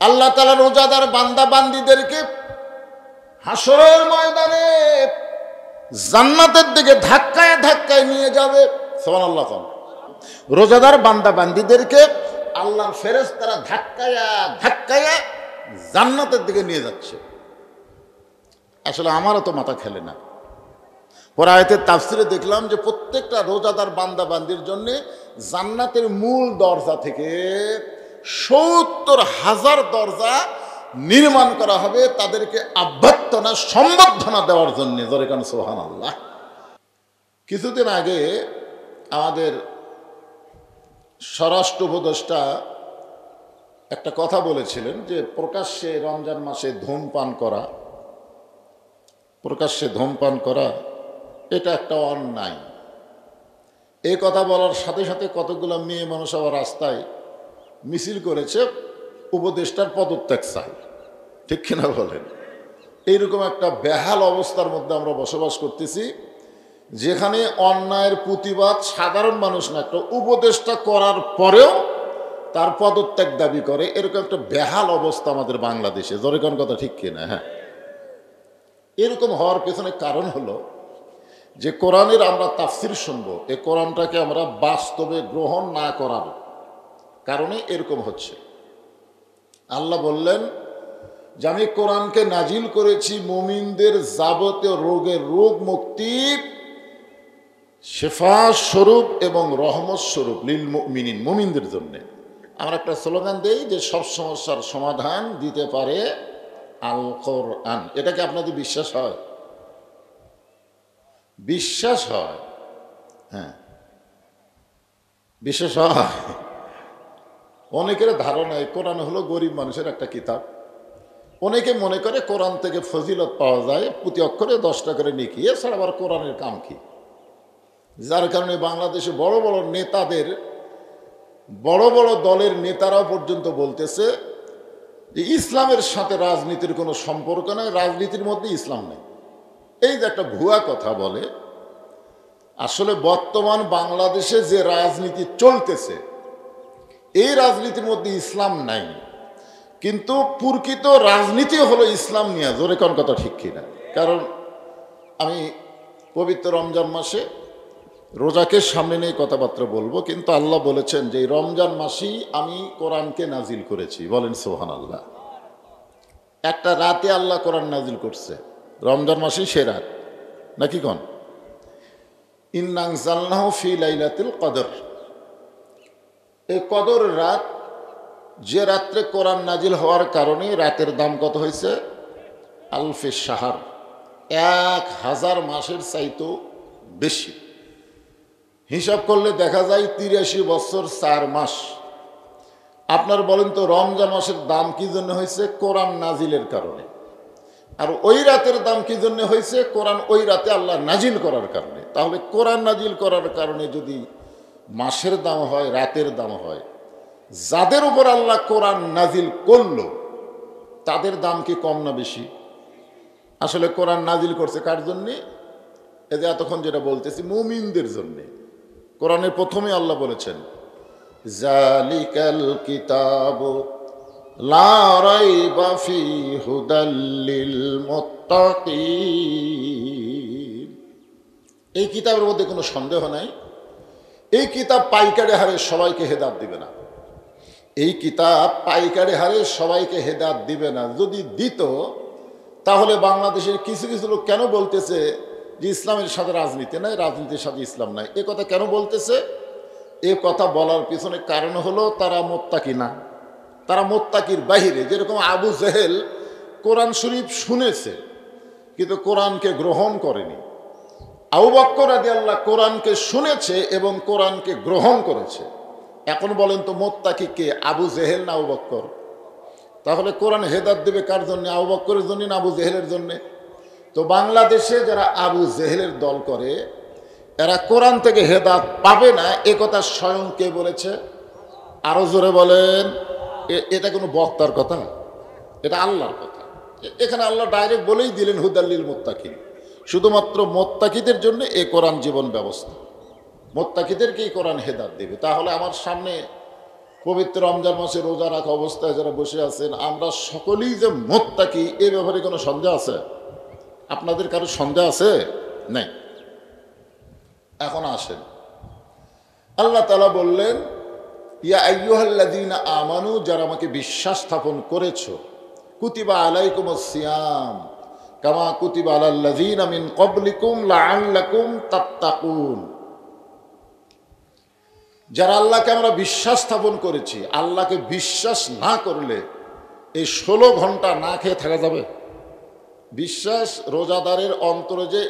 আল্লাহ তাআলা রোজাদার বান্দা বান্দীদেরকে হাসরের ময়দানে জান্নাতের দিকে ধাক্কায় ধাক্কায় নিয়ে যাবে। সুবহানাল্লাহ। রোজাদার বান্দা বান্দীদেরকে আল্লাহর ফেরেশতারা ধাক্কায়া ধাক্কায়া জান্নাতের দিকে নিয়ে যাচ্ছে। আসলে আমারও তো মাথা খেলে না। পরে আয়াতের তাফসিরে দেখলাম যে প্রত্যেকটা রোজাদার বান্দা বান্দির জন্য জান্নাতের মূল দরজা থেকে ৭০,০০০ দরজা নির্মাণ করা হবে তাদেরকে অভ্যর্থনা সম্বর্ধনা দেওয়ার জন্য। জোরে কান সুবহানাল্লাহ। কিছুদিন আগে আমাদের স্বরাষ্ট্র উপদেষ্টা একটা কথা বলেছিলেন যে প্রকাশ্যে রমজান মাসে ধূমপান করা, প্রকাশ্যে ধূমপান করা এটা একটা অন্যায়। এই কথা বলার সাথে সাথে কতগুলো মেয়ে মানুষ আবার রাস্তায় মিছিল করেছে উপদেষ্টার পদত্যাগ চাই। ঠিক কিনা বলেন? এইরকম একটা বেহাল অবস্থার মধ্যে আমরা বসবাস করতেছি, যেখানে অন্যায়ের প্রতিবাদ সাধারণ মানুষ না, একটা উপদেষ্টা করার পরেও তার পদত্যাগ দাবি করে। এরকম একটা বেহাল অবস্থা আমাদের বাংলাদেশে। জোরে কোন কথা ঠিক কিনা? হ্যাঁ, এরকম হওয়ার পেছনে কারণ হলো যে কোরআনের আমরা তাফসির শুনবো, এই কোরআনটাকে আমরা বাস্তবে গ্রহণ না করার কারণে এরকম হচ্ছে। আল্লাহ বললেন যে আমি কোরআনকে নাজিল করেছি মুমিনদের যাবতীয় রোগের রোগ মুক্তি, শেফা স্বরূপ এবং রহমত স্বরূপ লিল মুমিনিন, মুমিনদের জন্য। আমরা একটা স্লোগান দেই যে সব সমস্যার সমাধান দিতে পারে আল কোরআন। এটাকে আপনাদের বিশ্বাস হয়? বিশ্বাস হয়? হ্যাঁ, বিশ্বাস হয়। অনেকের ধারণা এই কোরআন হলো গরিব মানুষের একটা কিতাব। অনেকে মনে করে কোরআন থেকে ফজিলত পাওয়া যায়, প্রতি অক্ষরে 10 টাকা করে নেকি, এছাড়া আবার কোরআনের কাম কি? যার কারণে বাংলাদেশে বড় বড় নেতাদের, বড় বড় দলের নেতারাও পর্যন্ত বলতেছে যে ইসলামের সাথে রাজনীতির কোনো সম্পর্ক নাই, রাজনীতির মধ্যে ইসলাম নেই। এই যে একটা ভুয়া কথা বলে। আসলে বর্তমান বাংলাদেশে যে রাজনীতি চলতেছে, এই রাজনীতির মধ্যে ইসলাম নাই, কিন্তু প্রকৃত রাজনীতি হলো ইসলাম নিয়ে। জোরে কোন কথা ঠিক কিনা? কারণ আমি পবিত্র রমজান মাসে রোজাকে সামনে নিয়ে কথাবার্তা বলবো, কিন্তু আল্লাহ বলেছেন যে এই রমজান মাসেই আমি কোরআনকে নাজিল করেছি। বলেন সুবহানাল্লাহ। একটা রাতে আল্লাহ কোরআন নাজিল করছে, রমজান মাসেই সে রাত, নাকি কোন? ইন্না আনজালনাহু ফি লাইলাতুল কদর। এই কদর রাত, যে রাত্রে কোরআন নাজিল হওয়ার কারণে রাতের দাম কত হয়েছে? আলফে শাহর, 1000 মাসের চাইতেও বেশি। হিসাব করলে দেখা যায় 83 বছর 4 মাস। আপনার বলেন তো রমজান মাসের দাম কি জন্য হয়েছে? কোরআন নাজিলের কারণে। আর ওই রাতের দাম কি জন্য হয়েছে? কোরআন ওই রাতে আল্লাহ নাজিল করার কারণে। তাহলে কোরআন নাজিল করার কারণে যদি মাসের দাম হয়, রাতের দাম হয়, যাদের উপর আল্লাহ কোরআন নাজিল করল তাদের দাম কি কম না বেশি? আসলে কোরআন নাজিল করছে কার জন্যে? এই যে এতক্ষণ যেটা বলতেছি, মুমিনদের জন্যে। কোরআনের প্রথমে আল্লাহ বলেছেন জালিকাল কিতাবু লা রাইবা ফীহি হুদাল লিল মুত্তাকিন। এই কিতাবের মধ্যে কোনো সন্দেহ নাই, এই কিতাব পাইকারি হারে সবাইকে হেদায়েত দিবে না। এই কিতাব পাইকারি হারে সবাইকে হেদায়েত দিবে না। যদি দিত তাহলে বাংলাদেশের কিছু কিছু লোক কেন বলতেছে যে ইসলামের সাথে রাজনীতি নাই, রাজনীতির সাথে ইসলাম নাই? এ কথা কেন বলতেছে? এ কথা বলার পিছনে কারণ হলো তারা মুত্তাকি না, তারা মুত্তাকির বাহিরে। যেরকম আবু জেহেল কোরআন শরীফ শুনেছে কিন্তু কোরআনকে গ্রহণ করেনি। আবু বকর রাদিয়াল্লাহু কোরআনকে শুনেছে এবং কোরআনকে গ্রহণ করেছে। এখন বলেন তো মুত্তাকি কে, আবু জেহেল না আবু বকর? তাহলে কোরআন হেদায়েত দেবে কার জন্য? আবু বকরের জন্য না আবু জেহেলের জন্য? তো বাংলাদেশে যারা আবু জেহেলের দল করে এরা কোরআন থেকে হেদায়েত পাবে না, এ কথা স্বয়ং কে বলেছে? আরো জোরে বলেন। এটা কোনো বক্তার কথা? এটা আল্লাহর কথা। এখানে আল্লাহ ডাইরেক্ট বলেই দিলেন হুদাল লিল মুত্তাকিন। শুধুমাত্র মুত্তাকিদের জন্য এই কোরআন জীবন ব্যবস্থা, মুত্তাকিদেরকেই কোরআন হেদায়েত দেবে। তাহলে আমার সামনে পবিত্র রমজান মাসে রোজা রাখা অবস্থায় যারা বসে আছেন, আমরা সকলেই যে মুত্তাকি এ ব্যাপারে কোনো সন্দেহ আছে? আপনাদের কারো সন্দেহ আছে? নেই। এখন আসেন, আল্লাহ তাআলা বললেন, ইয়া আইয়ুহাল্লাযীনা আমানু, যারা আমাকে বিশ্বাস স্থাপন করেছো, কুতিবা আলাইকুমুস সিয়াম কামা কুতিবা আলাল্লাযীনা মিন ক্বাবলিকুম লাআল্লাকুম তাত্তাকুন। যারা আল্লাহকে আমরা বিশ্বাস স্থাপন করেছি, আল্লাহকে বিশ্বাস না করলে এই 16 ঘন্টা না খেয়ে থাকা যাবে? বিশ্বাস রোজাদারের অন্তরে যে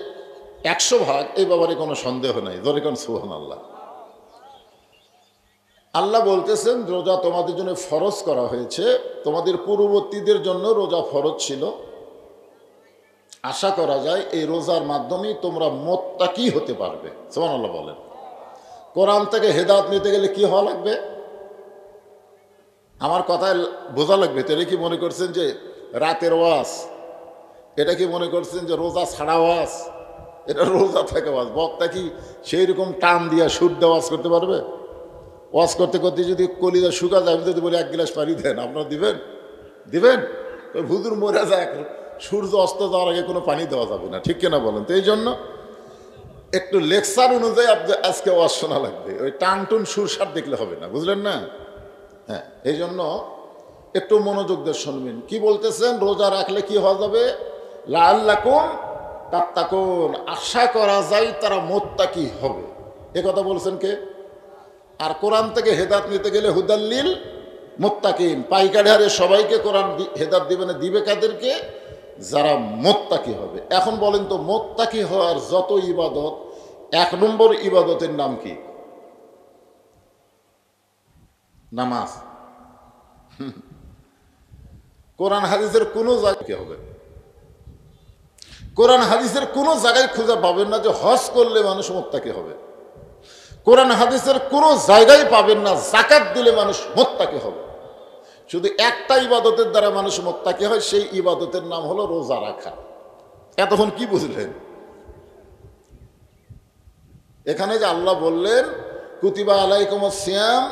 100 ভাগ, এই ব্যাপারে কোনো সন্দেহ নাই। ধরে কোন সুবহানাল্লাহ। আল্লাহ বলতেছেন, রোজা তোমাদের জন্য ফরজ করা হয়েছে, তোমাদের পূর্ববর্তীদের জন্য রোজা ফরজ ছিল। আশা করা যায় এই রোজার মাধ্যমেই তোমরা মুত্তাকি হতে পারবে। সুবহানাল্লাহ বলেন। কোরআন থেকে হেদায়েত নিতে গেলে কি হওয়া লাগবে? আমার কথায় বোঝা লাগবে। তো এটা কি মনে করছেন যে রাতের ওয়াজ? এটা কি মনে করছেন যে রোজা ছাড়া ওয়াজ? এটা রোজা থেকে ওয়াজ। বক্তা কি সেই রকম টান দিয়া সুর দিয়ে ওয়াজ করতে পারবে? ওয়াজ করতে করতে যদি কলিজা শুকা যায়, আমি যদি বলি 1 গ্লাস পানি দেন, আপনারা দিবেন? দিবেন? হুজুর মরে যায়, সূর্য অস্ত যাওয়ার আগে কোনো পানি দেওয়া যাবে না, ঠিক কিনা বলেন? তো এই জন্য একটু লেকচার অনুযায়ী আজকে ওয়াজ শোনা লাগবে। ওই টান টুন সুরসার দেখলে হবে না, বুঝলেন না? হ্যাঁ, এই জন্য একটু মনোযোগ দিয়ে শুনবেন। কি বলতেছেন? রোজা রাখলে কি হওয়া যাবে? লাআল্লাকুম তাত্তাকুন, আশা করা যায় তারা মুত্তাকি হবে। এ কথা বলছেন কে? আর কোরআন থেকে হেদায়েত নিতে গেলে হুদাল্লিল মুত্তাকিন, পাইকারি হারে সবাইকে কোরআন হেদায়েত দিবে না, দিবে কাদেরকে? যারা মুত্তাকি হবে। এখন বলেন তো, মুত্তাকি হওয়ার যত ইবাদত, 1 নম্বর ইবাদতের নাম কি? নামাজ। কোরআন হাদিসের কোনো জায়গায় হবে, কোরআন হাদিসের কোনো জায়গায় খুঁজে পাবেন না যে হজ করলে মানুষ মুত্তাকি হবে। কোরআন হাদিসের কোনো জায়গায় পাবেন না যাকাত দিলে মানুষ মুত্তাকি হবে। শুধু একটা ইবাদতের দ্বারা মানুষ মুত্তাকি হয়, সেই ইবাদতের নাম হলো রোজা রাখা। এতক্ষণ কি বুঝলেন? এখানে যে আল্লাহ বললেন, কুতিবা আলাইকুমুস সিয়াম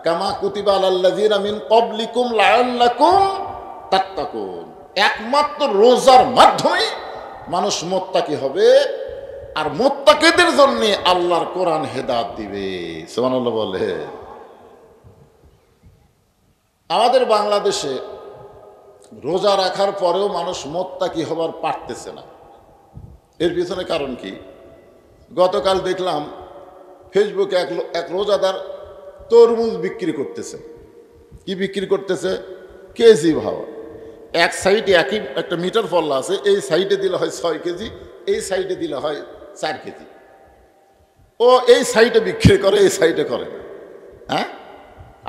কামা কুতিবা আলাল্লাযীনা মিন ক্বাবলিকুম লাআল্লাকুম তাত্তাকুন, একমাত্র রোজার মাধ্যমে মানুষ মুত্তাকি হবে। আর মুত্তাকিদের জন্য আল্লাহর কোরআন হেদায়েত দিবে। সুবহানাল্লাহ বলে। আমাদের বাংলাদেশে রোজা রাখার পরেও মানুষ মুত্তাকি হবার পারতেছে না। এর পিছনে কারণ কি? গতকাল দেখলাম ফেসবুকে এক রোজাদার তরমুজ বিক্রি করতেছে। কি বিক্রি করতেছে? কেজি ভাবা। এক সাইডে একই একটা মিটার ফল আছে, এই সাইডে দিলে হয় 6 কেজি, এই সাইডে দিলে হয় 4 কেজি। ও এই সাইডে বিক্রি করে, এই সাইডে করে। হ্যাঁ,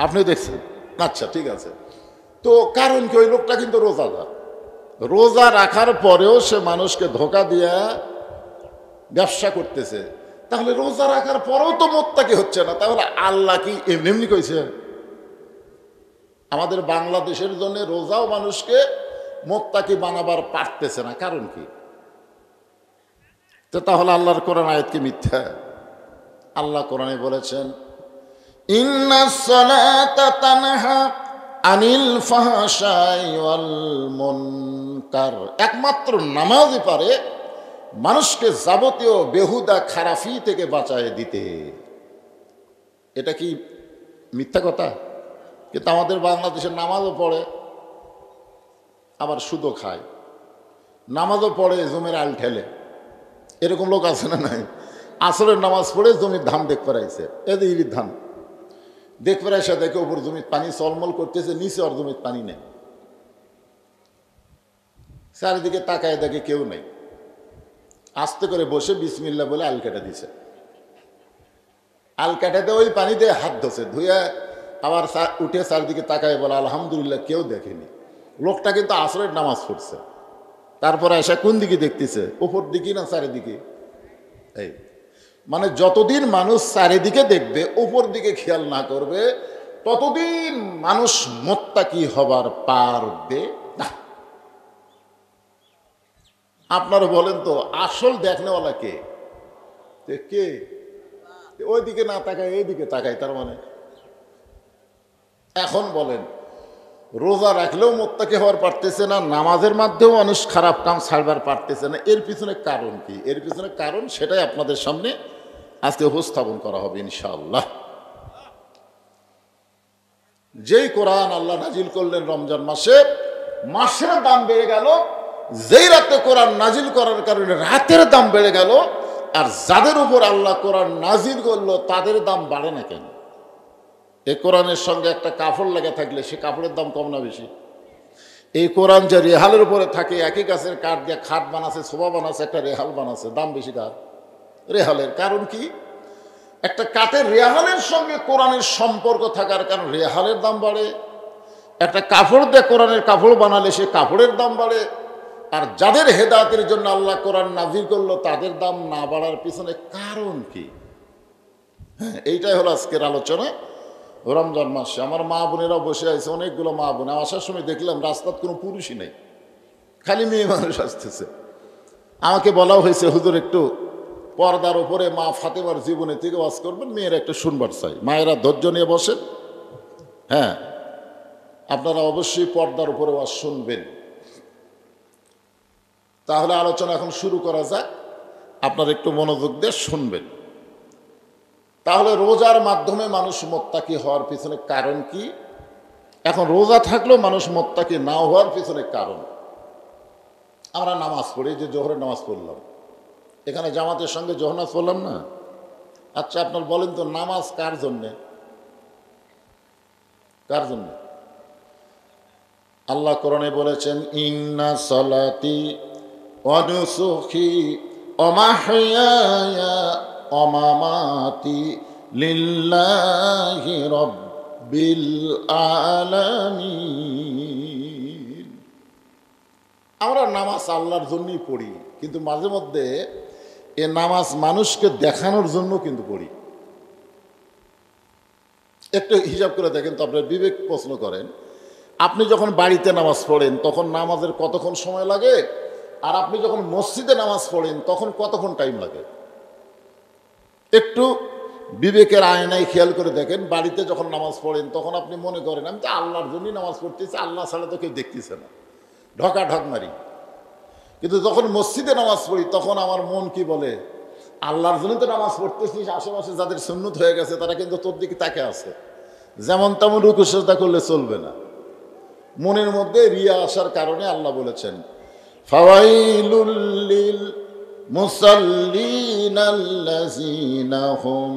আপনি দেখছেন? আচ্ছা, ঠিক আছে। তো কারণ কি? ওই লোকটা কিন্তু রোজাদার। রোজা রাখার পরেও সে মানুষকে ধোকা দিয়া ব্যবসা করতেছে। তাহলে রোজা রাখার পরেও তো মুত্তাকি হচ্ছে না, তাহলে আল্লাহ কি এমনি এমনি কইছে? আমাদের বাংলাদেশের জন্য রোজাও মানুষকে মুত্তাকি বানাবার পারতেছে না, কারণ কি? তো তাহলে আল্লাহর কোরআন আয়াত কি মিথ্যা? আল্লাহ কোরআনে বলেছেন, ইন্নাস সালাতা তানহা আনিল ফাহশাই ওয়াল মুনকার, একমাত্র নামাজই পারে মানুষকে যাবতীয় বেহুদা খারাপি থেকে বাঁচায় দিতে। এটা কি মিথ্যা কথা? কিন্তু আমাদের বাংলাদেশের নামাজও পড়ে, আবার সুদও খায়। নামাজও পড়ে, জমির আল ঠেলে। এরকম লোক আছে না নাই? আসরের নামাজ পড়ে জমির ধান দেখ ফেরাইছে, এদের ইরির ধান দেখ ফেরাইছে, দেখে ওপর জমির পানি চলমল করতেছে, নিচে আর জমির পানি নেই। চারিদিকে তাকায় দেখে কেউ নেই। আস্তে করে বসে বিসমিল্লাহ বলে আল কেটে দিছে। আল কাটাতে ওই পানিতে হাত ধোছে, ধুয়ে আবার উঠে চারিদিকে তাকায় বলে আলহামদুলিল্লাহ, কেউ দেখেনি। লোকটা কিন্তু আসরের নামাজ পড়ছে। তারপরে এসে কোন দিকে দেখতেছে? উপর দিকে না চারিদিকে? এই মানে যতদিন মানুষ চারিদিকে দেখবে, উপর দিকে খেয়াল না করবে, ততদিন মানুষ মুত্তাকি হবার পারবে না। আপনারা বলেন তো, আসল দেখনেওয়ালা কে? কে? ওইদিকে না তাকায় এইদিকে তাকায়, তার মানে এখন বলেন, রোজা রাখলেও মোত্তাকি হওয়ার পারতেছে না, নামাজের মাধ্যমেও মানুষ খারাপ কাম ছাড়বার পারতেছে না, এর পিছনে কারণ কি? এর পিছনে কারণ সেটাই আপনাদের সামনে আজকে উপস্থাপন করা হবে ইনশাআল্লাহ। যেই কোরআন আল্লাহ নাজিল করলেন রমজান মাসে, মাসের দাম বেড়ে গেল, যেই রাতে কোরআন নাজিল করার কারণে রাতের দাম বেড়ে গেল, আর যাদের উপর আল্লাহ কোরআন নাজিল করলো তাদের দাম বাড়ে না কেন? এই কোরআনের সঙ্গে একটা কাপড় লেগে থাকলে সে কাপড়ের দাম কম না বেশি? এই কোরআন যে রেহালের উপরে থাকে, একই গাছের কাঠ দিয়ে খাট বানাচ্ছে, সোফা বানাচ্ছে, একটা রেহাল বানাচ্ছে, দাম বেশি কার? রেহালের। কারণ কি? একটা কাঠের রেহালের সঙ্গে কোরআনের সম্পর্ক থাকার কারণ রেহালের দাম বাড়ে। একটা কাপড় দিয়ে কোরআনের কাপড় বানালে সে কাপড়ের দাম বাড়ে। আর যাদের হেদায়েতের জন্য আল্লাহ কোরআন নাজিল করলো তাদের দাম না বাড়ার পিছনে কারণ কি? হ্যাঁ, এইটাই হলো আজকের আলোচনা। রমজান মাসে আমার মা বোনেরা বসে আছে, অনেকগুলো মা বোন। আসার সময় দেখলাম রাস্তার কোনো পুরুষই নেই, খালি মেয়ে মানুষ আসতেছে। আমাকে বলাও হয়েছে, হুজুর একটু পর্দার উপরে মা ফাতেমার জীবনে থেকে ওয়াজ করবেন, মেয়েরা একটু শুনবার চাই। মায়েরা ধৈর্য নিয়ে বসেন। হ্যাঁ, আপনারা অবশ্যই পর্দার উপরে ওয়াজ শুনবেন। তাহলে আলোচনা এখন শুরু করা যাক, আপনারা একটু মনোযোগ দিয়ে শুনবেন। তাহলে রোজার মাধ্যমে মানুষ মোত্তাকি হওয়ার পিছনে কারণ কি? এখন রোজা থাকলেও মানুষ মোত্তাকি না হওয়ার পিছনে কারণ, আমরা নামাজ পড়ি, যে জোহরের নামাজ পড়লাম, এখানে জামাতের সঙ্গে জোহর নামাজ পড়লাম না? আচ্ছা, আপনার বলেন তো, নামাজ কার জন্যে? কার জন্যে? আল্লাহ কোরআনে বলেছেন, ইন্না সালাতি ওয়া নুসুকি ওয়া মাহইয়ায়া ওয়া মামাতি লিল্লাহি রাব্বিল আলামিন। আমরা নামাজ আল্লাহর জন্যই পড়ি, কিন্তু মাঝে মধ্যে এ নামাজ মানুষকে দেখানোর জন্য কিন্তু পড়ি। একটু হিসাব করে দেখেন তো, আপনার বিবেক প্রশ্ন করেন, আপনি যখন বাড়িতে নামাজ পড়েন তখন নামাজের কতক্ষণ সময় লাগে, আর আপনি যখন মসজিদে নামাজ পড়েন তখন কতক্ষণ টাইম লাগে? একটু বিবেকের আয়নায় খেয়াল করে দেখেন। বাড়িতে যখন নামাজ পড়েন তখন আপনি মনে করেন আমি তো আল্লাহর জন্যই নামাজ পড়তেছি, আল্লাহ ছাড়া তো কেউ দেখতেছে না, ঢকা ঢক মারি। কিন্তু যখন মসজিদে নামাজ পড়ি তখন আমার মন কি বলে, আল্লাহর জন্য তো নামাজ পড়তেছিস, আশেপাশে যাদের সুন্নত হয়ে গেছে তারা কিন্তু তোর দিকে তাকে আছে, যেমন তেমন রুকু সিজদা করলে চলবে না। মনের মধ্যে রিয়া আসার কারণে আল্লাহ বলেছেন, ফাওয়াইলুল লিল মুসাল্লিনাল্লাযীনা হুম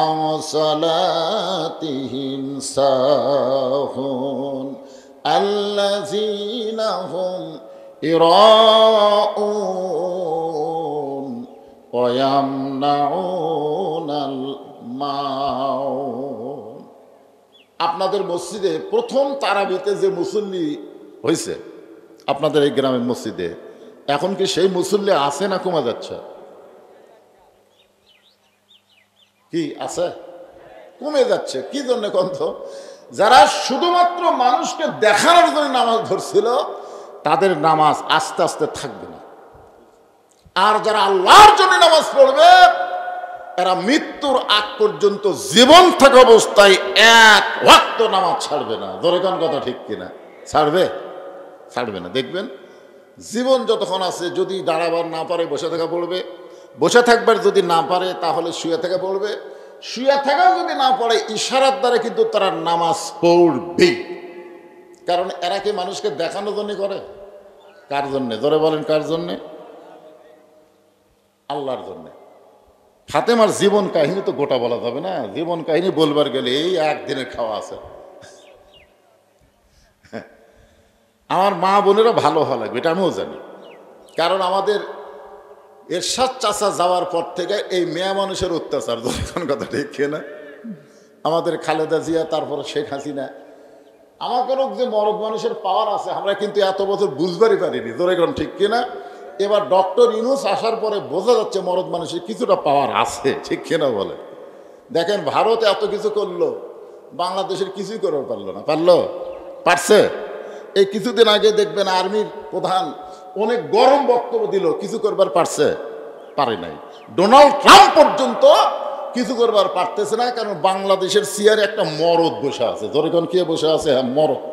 আন সালাতিহিম সাহুন আল্লাযীনা হুম ইরাউন ওয়া ইয়ামনাউনাল মাউন। আপনাদের মসজিদে প্রথম তারাবিতে যে মুসল্লি হয়েছে আপনাদের এই গ্রামের মসজিদে, এখন কি সেই মুসল্লি আছে না কমে যাচ্ছে? কি আছে? কমে যাচ্ছে। কি জন্য কন্ত? যারা শুধুমাত্র মানুষকে দেখানোর জন্য নামাজ ধরছিল তাদের নামাজ আস্তে আস্তে থাকবে না। আর যারা আল্লাহর জন্য নামাজ পড়বে এরা মৃত্যুর আগ পর্যন্ত জীবন থাকা অবস্থায় এক ওয়াক্ত নামাজ ছাড়বে না। ধরে কোন কথা ঠিক কিনা? ছাড়বে? ছাড়বে না। দেখবেন জীবন যতক্ষণ আছে, যদি দাঁড়াবার না পারে বসে থাকা পড়বে, বসে থাকবার যদি না পারে তাহলে শুয়ে থাকা পড়বে, শুয়ে থাকাও যদি না পারে ইশারার দ্বারা কিন্তু তারা নামাজ পড়বে। কারণ এরা কি মানুষকে দেখানোর জন্য করে? কার জন্যে? ধরে বলেন কার জন্যে? আল্লাহর জন্যে। ফাতেমার জীবন কাহিনী তো গোটা বলা যাবে না, জীবন কাহিনী বলবার গেলে এই একদিনের খাওয়া আছে। আমার মা বোনেরা ভালো হওয়া লাগবে, এটা আমিও জানি। কারণ আমাদের এরশাদ চাচা যাওয়ার পর থেকে এই মেয়ে মানুষের অত্যাচার, যখন কথা ঠিক না, আমাদের খালেদা জিয়া, তারপরে শেখ হাসিনা, আমাদেরও যে মরদ মানুষের পাওয়ার আছে আমরা কিন্তু এত বছর বুঝবারই পারিনি। ধরে গেলাম ঠিক কিনা? এবার ডক্টর ইউনূস আসার পরে বোঝা যাচ্ছে মরদ মানুষের কিছুটা পাওয়ার আছে, ঠিক কিনা বলে? দেখেন ভারত এত কিছু করলো, বাংলাদেশের কিছুই করতে পারলো না। পারলো? পারছে? এই কিছুদিন আগে দেখবেন আর্মির প্রধান অনেক গরম বক্তব্য দিল, কিছু করবার পারছে? পারে নাই। ডোনাল্ড ট্রাম্প পর্যন্ত কিছু করবার পারতেছে না, কারণ বাংলাদেশের চেয়ারে একটা মরদ বসে আছে। ধরে কোন কে বসে আছে? হ্যাঁ, মরদ।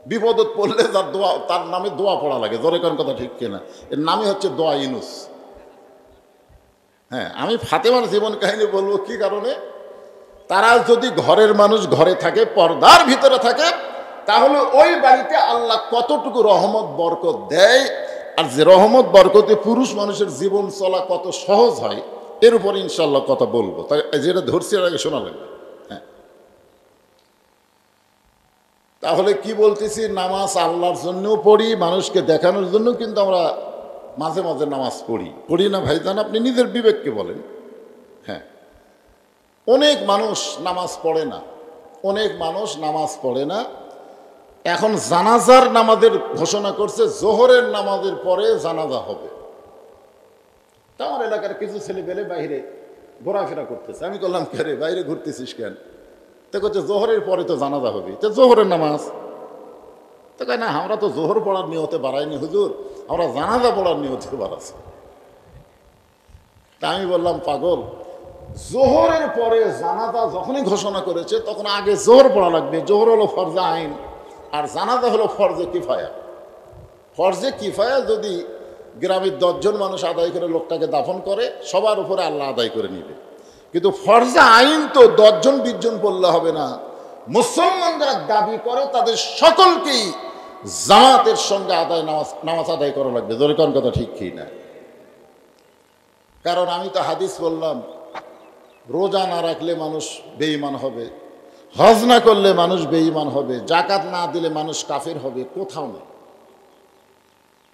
বিপদত পড়লে যার দোয়া, তার নামে দোয়া পড়া লাগে। ধরে কোন কথা ঠিক কিনা? এর নামই হচ্ছে দোয়া ইউনুস। হ্যাঁ, আমি ফাতেমার জীবন কাহিনী বলবো কি কারণে। তারা যদি ঘরের মানুষ ঘরে থাকে, পর্দার ভিতরে থাকে, তাহলে ওই বাড়িতে আল্লাহ কতটুকু রহমত বরকত দেয়, আর যে রহমত বরকতে পুরুষ মানুষের জীবন চলা কত সহজ হয়, এর উপর ইনশাল্লাহ কথা বলবো। তাই যেটা ধরছি এর আগে শোনা লাগবে। হ্যাঁ, তাহলে কি বলতেছি, নামাজ আল্লাহর জন্যও পড়ি, মানুষকে দেখানোর জন্য কিন্তু আমরা মাঝে মাঝে নামাজ পড়ি না ভাইজান? আপনি নিজের বিবেককে বলেন। হ্যাঁ, অনেক মানুষ নামাজ পড়ে না, অনেক মানুষ নামাজ পড়ে না। এখন জানাজার নামাজের ঘোষণা করছে, জোহরের নামাজের পরে জানাজা হবে। তা আমার এলাকার কিছু ছেলে পেলে বাইরে ঘোরাফেরা করতেছে। আমি বললাম, কে রে, বাইরে ঘুরতেছিস কেন? তো করছে জোহরের পরে তো জানাজা হবে, তো জোহরের নামাজ। তো কয় না, আমরা তো জোহর পড়ার নিয়তে বাড়াইনি হুজুর, আমরা জানাজা পড়ার নিয়তে বাড়াচ্ছি। তা আমি বললাম, পাগল, জোহরের পরে জানাজা যখনই ঘোষণা করেছে তখন আগে জোহর পড়া লাগবে। জোহর হলো ফরজে আইন, আর জানাজা হলো ফরজে কিফায়া। ফরজে কিফায়া যদি গ্রামের 10 জন মানুষ আদায় করে লোকটাকে দাফন করে, সবার উপরে আল্লাহ আদায় করে নিবে। কিন্তু ফরজে আইন তো 10 জন 20 জন পড়লে হবে না। মুসলমানরা দাবি করে তাদের সকলকেই জামাতের সঙ্গে নামাজ আদায় করা লাগবে। জোরে কোন কথা ঠিক কি না? কারণ আমি তো হাদিস বললাম, রোজা না রাখলে মানুষ বেঈমান হবে, হজ না করলে মানুষ বেঈমান হবে, জাকাত না দিলে মানুষ কাফের হবে, কোথাও নেই।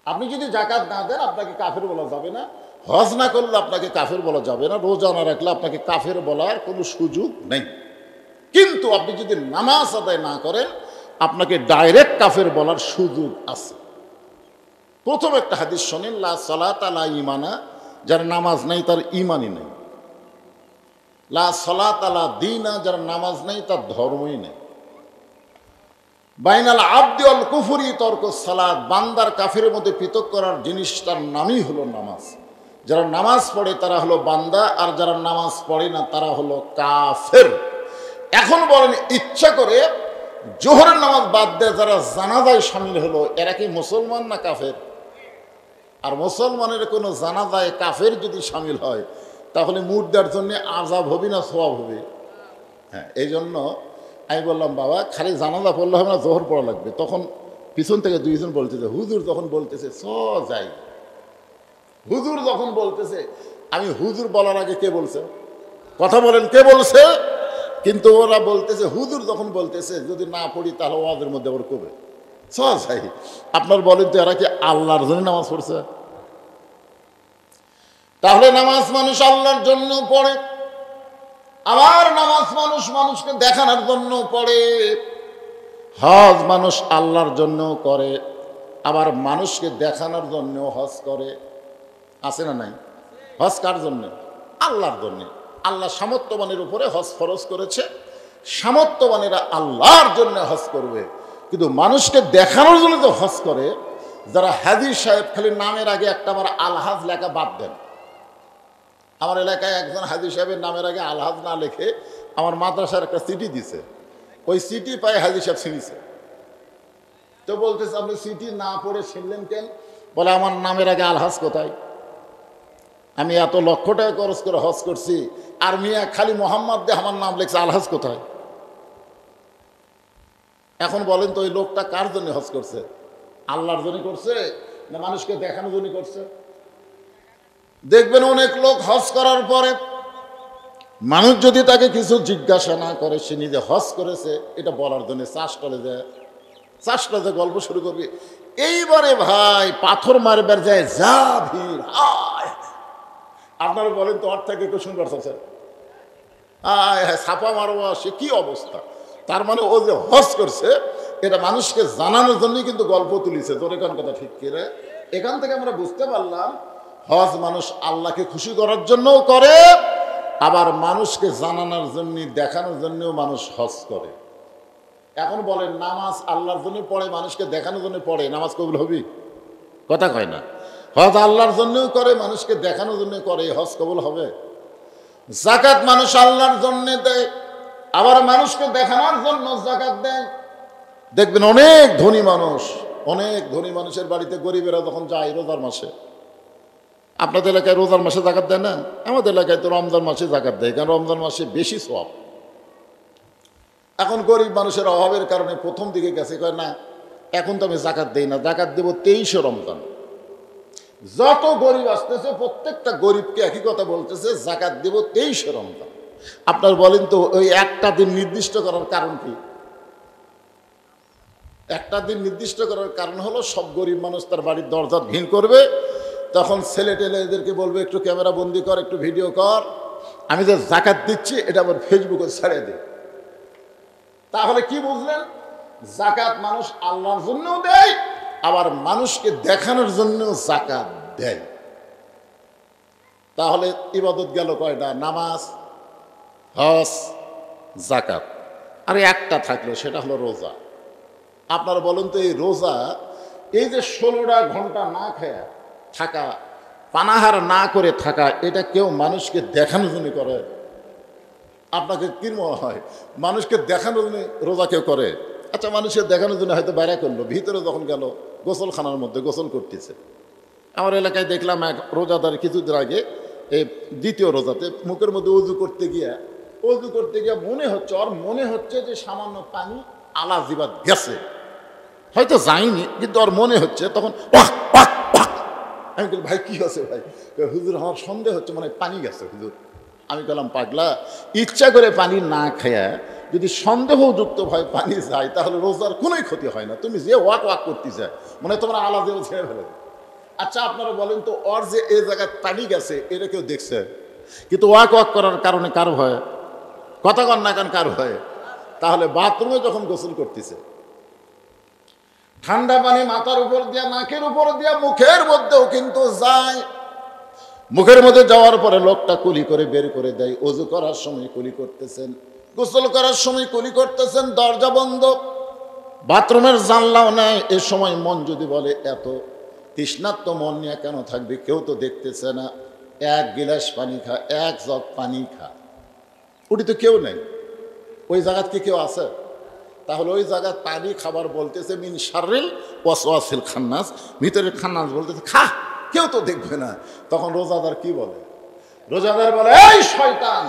আপনি যদি জাকাত না দেন আপনাকে কাফের বলা যাবে না, হজ না করলে আপনাকে কাফের বলা যাবে না, রোজা না রাখলে আপনাকে কাফের বলার কোনো সুযোগ নেই। কিন্তু আপনি যদি নামাজ আদায় না করেন, আপনাকে ডাইরেক্ট কাফের বলার সুযোগ আছে। প্রথম একটা হাদিস শোনেন, লা সালাতা লা ঈমানা, যার নামাজ নাই তার ঈমানই নেই। লা সালাতা লা দীনা, যার নামাজ নেই তার ধর্মই নেই। বাইনাল আবদি ওয়াল কুফরি তরকুস সালাত, বান্দার কাফেরের মধ্যে পৃথক করার জিনিসটার নামই হলো নামাজ। যারা নামাজ পড়ে তারা হলো বান্দা, আর যারা নামাজ পড়ে না তারা হলো কাফের। এখন বলেন, ইচ্ছা করে জোহরের নামাজ বাদ দেয় যারা জানাজায় শামিল হলো, এরা কি মুসলমান না কাফের? আর মুসলমানের কোনো জানাজায় কাফের যদি শামিল হয়, তাহলে মুর্দার জন্য আযাব হবে না সওয়াব হবে? হ্যাঁ, এই জন্য আমি বললাম, বাবা খালি জানাজা পড়লে হবে না, জোহর পড়া লাগবে। তখন পিছন থেকে 2 জন বলতেছে, হুজুর যখন বলতেছে যাই, হুজুর যখন বলতেছে, আমি হুজুর বলার আগে কে বলছে? কথা বলেন, কে বলছে? কিন্তু ওরা বলতেছে হুজুর যখন বলতেছে, যদি না পড়ি তাহলে ওয়াজের মধ্যে আবার কবে যাই। আপনার বলেন তো, এরা কি আল্লাহর জন্য নামাজ পড়ছে? তাহলে নামাজ মানুষ আল্লাহর জন্য পড়ে, আবার নামাজ মানুষ মানুষকে দেখানোর জন্য পড়ে। হজ মানুষ আল্লাহর জন্য করে, আবার মানুষকে দেখানোর জন্য হজ করে। আছে না নাই? হজ কার জন্য? আল্লাহর জন্য। আল্লাহ সামর্থ্যবানের উপরে হজ ফরজ করেছে, সামর্থ্যবানেরা আল্লাহর জন্য হজ করবে। কিন্তু মানুষকে দেখানোর জন্য তো হজ করে। যারা হাজি সাহেব, খালি নামের আগে একটা আমার আলহাজ লেখা বাদ দেন। আমার এলাকায় একজন হাজি সাহেবের নামের আগে আলহাজ না লিখে আমার মাদ্রাসার একটা চিঠি দিছে, ওই চিঠি পায় হাজি সাহেব ছিঁড়িছে। তো বলতেছে, আপনি চিঠি না পড়ে ছিঁড়লেন কেন? বলে, আমার নামের আগে আলহাজ কোথায়? আমি এত লক্ষ টাকা খরচ করে হজ করছি, আর মিয়া খালি মোহাম্মদ দিয়ে আমার নাম লিখছে, আলহাজ কোথায়? এখন বলেন তো, ওই লোকটা কার জন্য হজ করছে? আল্লাহর জন্য করছে না মানুষকে দেখানোর জন্য করছে? দেখবেন অনেক লোক হজ করার পরে মানুষ যদি তাকে কিছু জিজ্ঞাসা না করে, সে নিজে হজ করেছে এটা বলার জন্য চাষটলে যায়, চাষটলে গল্প শুরু করবে। এইবারে ভাই পাথর মারবার যায়, যা ভিড়। আপনারা বলেন তো, ওর থেকে একটু শুনবার চাচ্ছেন, ছাপা মারবা, সে কি অবস্থা। তার মানে ও যে হজ করছে এটা মানুষকে জানানোর জন্যই কিন্তু গল্প তুলিছে। তোর এখান কথা ঠিক করে এখান থেকে আমরা বুঝতে পারলাম, হজ মানুষ আল্লাহকে খুশি করার জন্যও করে, আবার মানুষকে জানানোর জন্য দেখানোর জন্যও মানুষ হজ করে। এখন বলেন, নামাজ আল্লাহর জন্য পড়ে, মানুষকে দেখানোর জন্য পড়ে, নামাজ কবুল হবি? কথা কয় না। হজ আল্লাহর জন্যও করে, মানুষকে দেখানোর জন্য করে, হজ কবুল হবে? জাকাত মানুষ আল্লাহর জন্য দেয়, আবার মানুষকে দেখানোর জন্য জাকাত দেয়। দেখবেন অনেক ধনী মানুষের বাড়িতে গরিবেরা যখন যায় রোজার মাসে, আপনাদের এলাকায় রোজার মাসে জাকাত দেয় না? আমাদের এলাকায় তো রমজান মাসে জাকাত দেয়, কারণ রমজান মাসে বেশি সওয়াব। এখন গরিব মানুষের অভাবের কারণে প্রথম দিকে গেছে, কয় না এখন তো আমি জাকাত দেই না, জাকাত দেব 23শে রমজান। যত গরিব আসতেছে প্রত্যেকটা গরিবকে একই কথা বলতেছে, জাকাত দেব 23শে রমজান। আপনার বলেন তো ওই একটা দিন নির্দিষ্ট করার কারণ কি? একটা দিন নির্দিষ্ট করার কারণ হলো সব গরিব মানুষ তার বাড়ির দরজা ভিন করবে, তখন ছেলে টেলে এদেরকে বলবে একটু ক্যামেরা বন্দি কর, একটু ভিডিও কর, আমি যে জাকাত দিচ্ছি এটা আবার ফেসবুকে ছেড়ে দে। তাহলে কি বুঝলেন? জাকাত মানুষ আল্লাহর জন্যও দেয়, আবার মানুষকে দেখানোর জন্যও জাকাত দেয়। তাহলে ইবাদত গেল কয়টা? নামাজ, হজ, জাকাত, আর একটা থাকলো সেটা হলো রোজা। আপনারা বলেন তো এই রোজা, এই যে 16টা ঘন্টা না খেয়ে থাকা, পানাহার না করে থাকা, এটা কেউ মানুষকে দেখানোর জন্য করে? আপনাকে কি মনে হয় মানুষকে দেখানোর জন্য রোজা কেউ করে? আচ্ছা, মানুষকে দেখানোর জন্য হয়তো বাইরে করলো, ভিতরে যখন গেল গোসলখানার মধ্যে গোসল করতেছে। আমার এলাকায় দেখলাম এক রোজাদার কিছুদিন আগে এই দ্বিতীয় রোজাতে মুখের মধ্যে অজু করতে গিয়ে মনে হচ্ছে যে সামান্য পানি আলা জিবাত গেছে, হয়তো যায়নি কিন্তু ওর মনে হচ্ছে, তখন আমি বলি ভাই কি আছে ভাই? হুজুর আমার সন্দেহ হচ্ছে, মানে পানি গেছে হুজুর। আমি বললাম পাগলা, ইচ্ছা করে পানি না খেয়ে যদি সন্দেহযুক্ত ভাবে পানি যায় তাহলে রোজার কোনোই ক্ষতি হয় না। তুমি যে ওয়াক করতে যায় মানে তোমরা আলা দিয়ে ছেড়ে ফেলে। আচ্ছা আপনারা বলেন তো, ওর যে এই জায়গায় পানি গেছে এটা কেউ দেখছে? কিন্তু ওয়াক করার কারণে কার ভয়? কথা কন না কেন, কার ভয়ে? তাহলে বাথরুমে যখন গোসল করতেছে, ঠান্ডা পানি মাথার উপর দিয়া, নাকের উপর দিয়া, মুখের মধ্যেও কিন্তু যায়। মুখের মধ্যে যাওয়ার পরে লোকটা কুলি করে বের করে দেয়। ওযু করার সময় কুলি করতেছেন, গোসল করার সময় কুলি করতেছেন, দরজা বন্ধ, বাথরুমের জানলাও নাই। এ সময় মন যদি বলে এত তৃষ্ণার্ত মন নিয়ে কেন থাকবে, কেউ তো দেখতেছে না, এক গিলাস পানি খা, এক জগ পানি খা, ওটি তো কেউ নেই। ওই জায়গাত কি কেউ আছে? তাহলে ওই জায়গায় পানি খাবার বলতেছে মিন শাররিল ওয়াসওয়াসিল খান্নাস, ভিতরের খান্নাস বলতেছে খা, কেউ তো দেখবে না। তখন রোজাদার কি বলে? রোজাদার বলে এই শয়তান,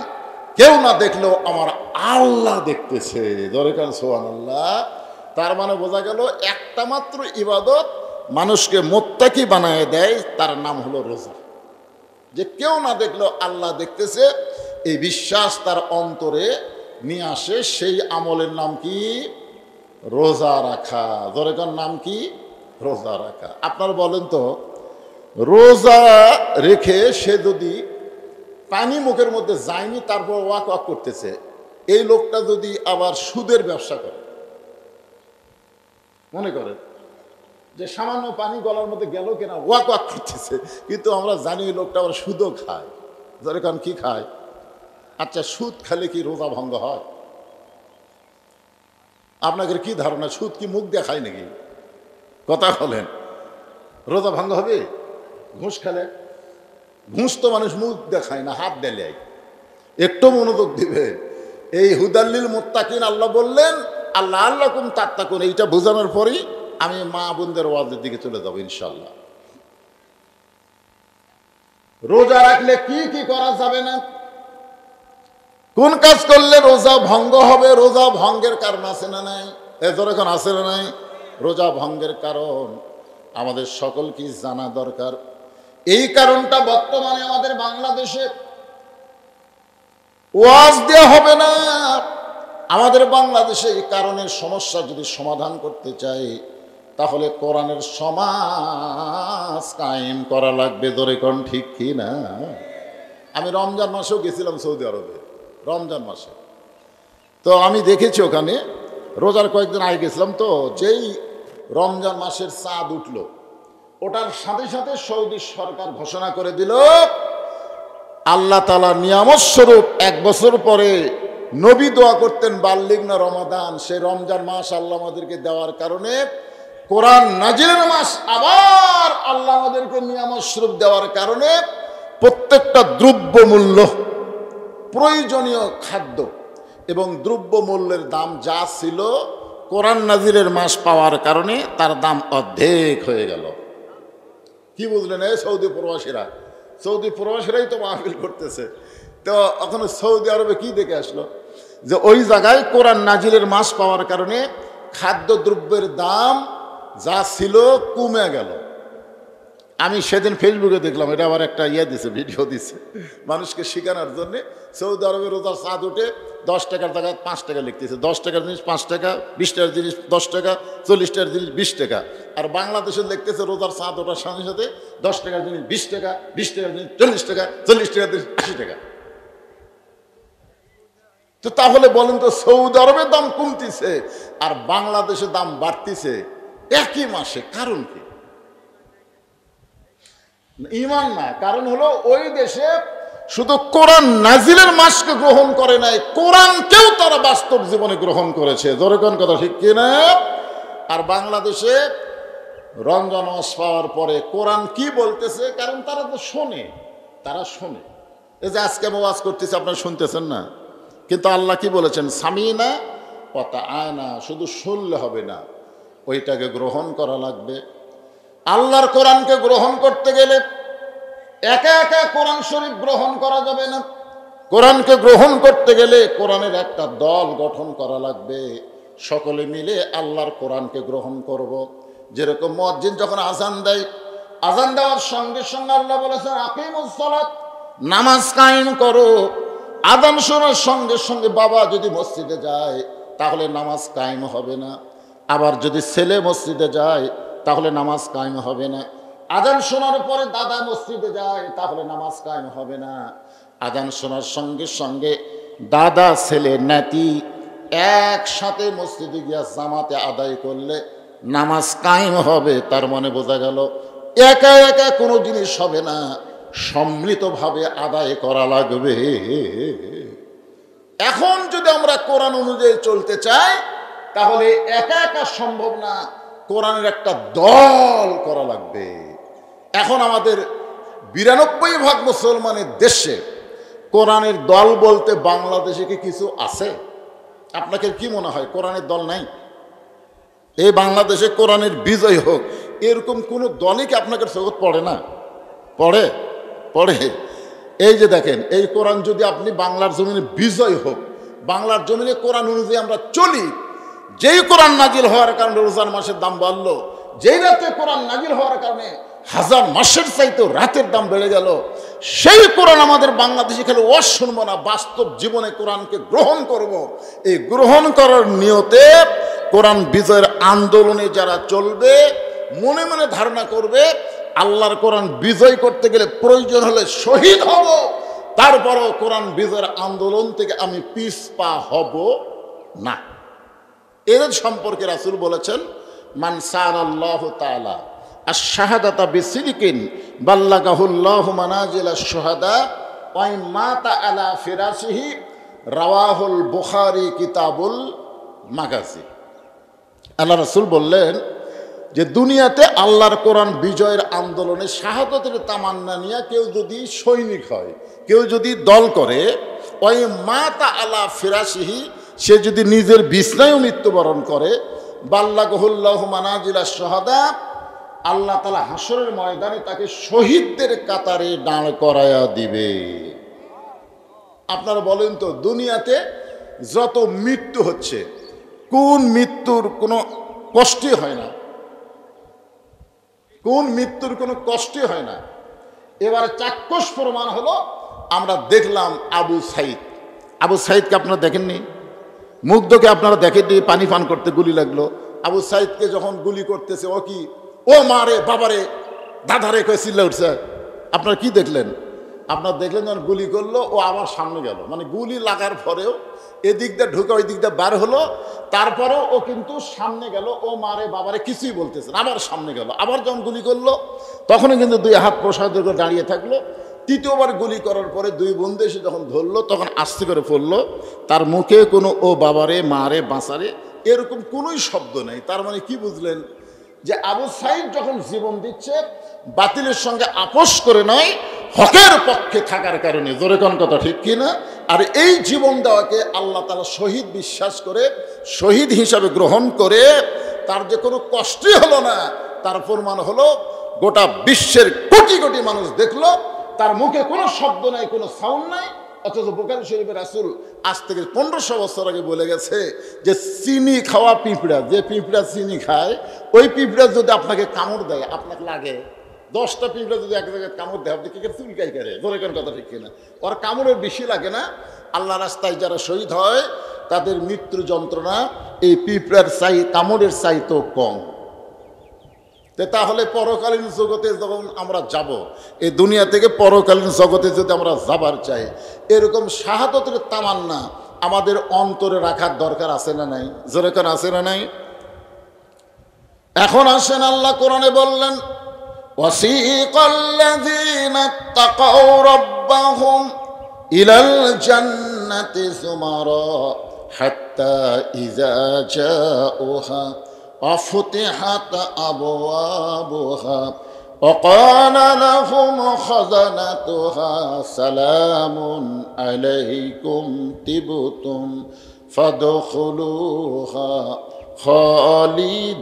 কেউ না দেখলেও আমার আল্লাহ দেখতেছে। জোরে কান সুবহানাল্লাহ। তার মানে বোঝা গেল একটা মাত্র ইবাদত মানুষকে মুত্তাকি বানায় দেয়, তার নাম হলো রোজা। যে কেউ না দেখলেও আল্লাহ দেখতেছে, এই বিশ্বাস তার অন্তরে নিয়ে আসে, সেই আমলের নাম কি? রোজা রাখা। জোরে কান নাম কি? রোজা রাখা। আপনারা বলেন তো, রোজা রেখে সে যদি পানি মুখের মধ্যে যায়নি তারপর ওয়াক করতেছে, এই লোকটা যদি আবার সুদের ব্যবসা করে, মনে করেন যে সামান্য পানি গলার মধ্যে গেল কিনা, ওয়াক করতেছে, কিন্তু আমরা জানি ওই লোকটা আবার সুদও খায়। যারা কারণ কি খায়? আচ্ছা, সুদ খেলে কি রোজা ভঙ্গ হয়? আপনাদের কি ধারণা, সুদ কি মুখ দিয়ে খায় নাকি? কথা বলেন, রোজা ভঙ্গ হবে? ঘুষ খেলে, ঘুষ তো মানুষ মুখ দেখায় না, হাত দেয়। একটু মনোযোগ দিবে। এই হুদাল্লিল মুত্তাকিন আল্লাহ বললেন, আল্লাহ আল্লাকুম তাত্তাকুন, এইটা বোঝানোর পরেই আমি মা বোনদের ওয়াজের দিকে চলে যাবো ইনশাআল্লাহ। রোজা রাখলে কি কি করা যাবে না, কোন কাজ করলে রোজা ভঙ্গ হবে, রোজা ভঙ্গের কারণ আছে না নাই? এখন আছে না নাই? রোজা ভঙ্গের কারণ আমাদের সকলকে জানা দরকার। এই কারণটা বর্তমানে আমাদের বাংলাদেশে ওয়াজ দেওয়া হবে না। আমাদের বাংলাদেশে এই কারণের সমস্যা যদি সমাধান করতে চাই, তাহলে কোরআনের সমাজ কায়েম করা লাগবে। ধরে কোন ঠিক কি না? আমি রমজান মাসেও গেছিলাম সৌদি আরবে, রমজান মাসে। তো আমি দেখেছি ওখানে, রোজার কয়েকদিন আগে গেছিলাম, তো যেই রমজান মাসের চাঁদ উঠলো, ওটার সাথে সাথে সৌদি সরকার ঘোষণা করে দিল, আল্লাহ তাআলা নিয়ামত স্বরূপ 1 বছর পরে নবী দোয়া করতেন বাল্লিগ না রমাদান, সেই রমজান মাস আল্লাহ আমাদেরকে দেওয়ার কারণে, কোরআন নাজিলের মাস আবার আল্লাহ আমাদেরকে নিয়ামত স্বরূপ দেওয়ার কারণে প্রত্যেকটা দ্রব্য মূল্য প্রয়োজনীয় খাদ্য এবং দ্রব্য মূল্যের দাম যা ছিল কোরআন নাজিলের মাস পাওয়ার কারণে তার দাম অর্ধেক হয়ে গেল। কি বুঝলেন এই সৌদি প্রবাসীরাই তো মাহফিল করতেছে। তো এখন সৌদি আরবে কি দেখে আসলো যে ওই জায়গায় কোরআন নাজিলের মাস পাওয়ার কারণে খাদ্যদ্রব্যের দাম যা ছিল কমে গেল। আমি সেদিন ফেসবুকে দেখলাম, এটা আবার একটা দিছে, ভিডিও দিছে মানুষকে শেখানোর জন্য। সৌদি আরবে রোজার চাঁদ উঠে 10 টাকার জায়গায় 5 টাকা লিখতেছে, 10 টাকার জিনিস 5 টাকা, 20 টাকার জিনিস 10 টাকা, 40 টাকার জিনিস 20 টাকা। আর বাংলাদেশে লিখতেছে রোজার চাঁদ ওঠার সাথে সাথে 10 টাকার জিনিস 20 টাকা, 20 টাকার জিনিস 40 টাকা, 40 টাকার জিনিস 80 টাকা। তো তাহলে বলেন তো, সৌদি আরবের দাম কমতিছে আর বাংলাদেশের দাম বাড়তিছে একই মাসে, কারণ কি? ঈমান না, কারণ হলো ওই দেশে শুধু কোরআন নাজিলের মাসকে গ্রহণ করে নাই, কোরআনকেও তারা বাস্তব জীবনে গ্রহণ করেছে। জোরে কোন কথা ঠিক কিনা? আর বাংলাদেশে রমজান মাস পাওয়ার পরে কোরআন কি বলতেছে, কারণ তারা তো শোনে, এই যে আজকে আমি ওয়াজ করতেছি আপনারা শুনতেছেন না, কিন্তু আল্লাহ কি বলেছেন? সামিনা ওয়া তাআনা, শুধু শুনলে হবে না, ওইটাকে গ্রহণ করা লাগবে। আল্লাহর কোরআনকে গ্রহণ করতে গেলে একা একা কোরআন শরীফ গ্রহণ করা যাবে না। কোরআনকে গ্রহণ করতে গেলে কোরআনের একটা দল গঠন করা লাগবে, সকলে মিলে আল্লাহর কোরআনকে গ্রহণ করব। যেরকম মুয়াজ্জিন যখন আযান দেয়, আযান দেওয়ার সঙ্গে সঙ্গে আল্লাহ বলেছেন আকিমুস সালাত, নামাজ কায়েম করো। আযান শোনার সঙ্গে সঙ্গে বাবা যদি মসজিদে যায় তাহলে নামাজ কায়েম হবে না, আবার যদি ছেলে মসজিদে যায় তাহলে নামাজ কায়েম হবে না। আযান শোনার পরে দাদা মসজিদে যায় তাহলে নামাজ কায়েম হবে না। আযান শোনার সঙ্গে সঙ্গে দাদা ছেলে নাতি একসাথে মসজিদে গিয়া জামাতে আদায় করলে নামাজ কায়েম হবে। তার মানে বোঝা গেল একা একা কোনো জিনিস হবে না, সম্মিলিতভাবে আদায় করা লাগবে। এখন যদি আমরা কোরআন অনুযায়ী চলতে চাই তাহলে একা একা সম্ভব না, কোরআনের একটা দল করা লাগবে। এখন আমাদের 92% মুসলমানের দেশে কোরআনের দল বলতে বাংলাদেশে কি কিছু আছে? আপনাকে কি মনে হয় কোরআনের দল নাই? এই বাংলাদেশে কোরআনের বিজয় হোক এরকম কোনো দলই কি আপনাকে জগৎ পড়ে না? পড়ে। এই যে দেখেন, এই কোরআন যদি আপনি বাংলার জমিনে বিজয় হোক, বাংলার জমিনে কোরআন অনুযায়ী আমরা চলি, যেই কোরআন নাজিল হওয়ার কারণে রোজার মাসের দাম বাড়লো, যেই রাতে কোরআন নাজিল হওয়ার কারণে 1000 মাসের চাইতেও রাতের দাম বেড়ে গেল, সেই কোরআন আমাদের বাংলাদেশে খেলে ওয়াজ শুনবো না, বাস্তব জীবনে কোরআনকে গ্রহণ করব। এই গ্রহণ করার নিয়তে কোরআন বিজয়ের আন্দোলনে যারা চলবে, মনে মনে ধারণা করবে আল্লাহর কোরআন বিজয় করতে গেলে প্রয়োজন হলে শহীদ হব, তারপরও কোরআন বিজয়ের আন্দোলন থেকে আমি পিছপা হব না। এর সম্পর্কে রাসূল বলেছেন মান সাআলাল্লাহু তাআলা আশ-শাহাদাতা বিসিদকিন বাল্লাগাহুল্লাহু মানাজিলাশ শুহাদা ওয়া ইন মাতা আলা ফিরাশিহি, রাওয়াহুল বুখারী কিতাবুল মাগাজি। আল্লাহ রাসূল বললেন যে দুনিয়াতে আল্লাহর কোরআন বিজয়ের আন্দোলনে শাহাদাতের তামান্না নিয়ে কেউ যদি সৈনিক হয়, কেউ যদি দল করে, ওই মাতা আলা ফিরাশিহি, সে যদি নিজের বিছনায়ও মৃত্যুবরণ করে, বাল্লাগাহুল্লাহু মানাজিলাশ শুহাদা, আল্লাহ তাআলা হাসরের ময়দানে তাকে শহীদদের কাতারে দাঁড় করায়া দিবে। আপনারা বলেন তো, দুনিয়াতে যত মৃত্যু হচ্ছে, কোন মৃত্যুর কোনো কষ্টই হয় না? কোন মৃত্যুর কোনো কষ্টই হয় না? এবারে চাক্ষুষ প্রমাণ হলো, আমরা দেখলাম আবু সাইদকে আপনারা দেখেননি? মুগ্ধকে আপনারা দেখেননি? পানি পান করতে গুলি লাগলো। আবু সাইদকে যখন গুলি করতেছে, ও কি ও মারে বাবারে দাদারে কয়ে চিল্লা উঠছে। আপনারা কি দেখলেন? আপনারা দেখলেন যখন গুলি করলো, ও আবার সামনে গেল, মানে গুলি লাগার পরেও এদিক দিয়ে ঢুকে ওই দিক দিয়ে বার হলো, তারপরেও ও কিন্তু সামনে গেল, ও মারে বাবারে কিছুই বলতেছে না, আবার সামনে গেল। আবার যখন গুলি করলো তখনই কিন্তু 2 হাত প্রসারিত করে দাঁড়িয়ে থাকলো। তৃতীয়বার গুলি করার পরে 2 বন্ধু এসে যখন ধরলো তখন আস্তে করে পড়লো, তার মুখে কোনো ও বাবারে মারে বাঁচারে এরকম কোনোই শব্দ নেই। তার মানে কি বুঝলেন? যে আবু সাইদ যখন জীবন দিচ্ছে বাতিলের সঙ্গে আপোষ করে নয়, হকের পক্ষে থাকার কারণে। জোরে কোন কথা ঠিক কিনা? আর এই জীবন দেওয়াকে আল্লাহ তাআলা শহীদ বিশ্বাস করে, শহীদ হিসাবে গ্রহণ করে, তার যে কোনো কষ্টই হলো না, তার প্রমাণ হলো গোটা বিশ্বের কোটি কোটি মানুষ দেখলো তার মুখে কোনো শব্দ নাই, কোনো সাউন্ড নাই। অথচ বুখারী শরীফের রাসূল আজ থেকে 1500 বছর আগে বলে গেছে যে চিনি খাওয়া পিঁপড়া, যে পিঁপড়া চিনি খায়, ওই পিঁপড়া যদি আপনাকে কামড় দেয়, আপনাকে লাগে 10টা পিঁপড়া যদি এক জায়গায় কামড় দেয়, আপনি কি করে চুলকাই করে? ধরে কোন কথা ঠিক কিনা? ওর কামড়ের বেশি লাগে না। আল্লাহ রাস্তায় যারা শহীদ হয় তাদের মৃত্যু যন্ত্রণা এই পিঁপড়ার কামড়ের চাইতেও কম। তাহলে পরকালীন জগতে যখন আমরা যাব, এই দুনিয়া থেকে পরকালীন জগতে যদি আমরা যাবার চাই, এরকম শাহাদতের তামান্না আমাদের অন্তরে রাখার দরকার আছে না নাই? যেরকম আছে না নাই? এখন আসেন, আল্লাহ কোরআনে বললেন, ওয়াসিকাল্লাযীনা তাকাউ রাব্বাহুম ইলাল জান্নাতি যুমারা হাত্তা ইযা জাউহা وفتحت أبوابها وقال لهم خزنتها سلام عليكم طبتم فادخلوها خالدين।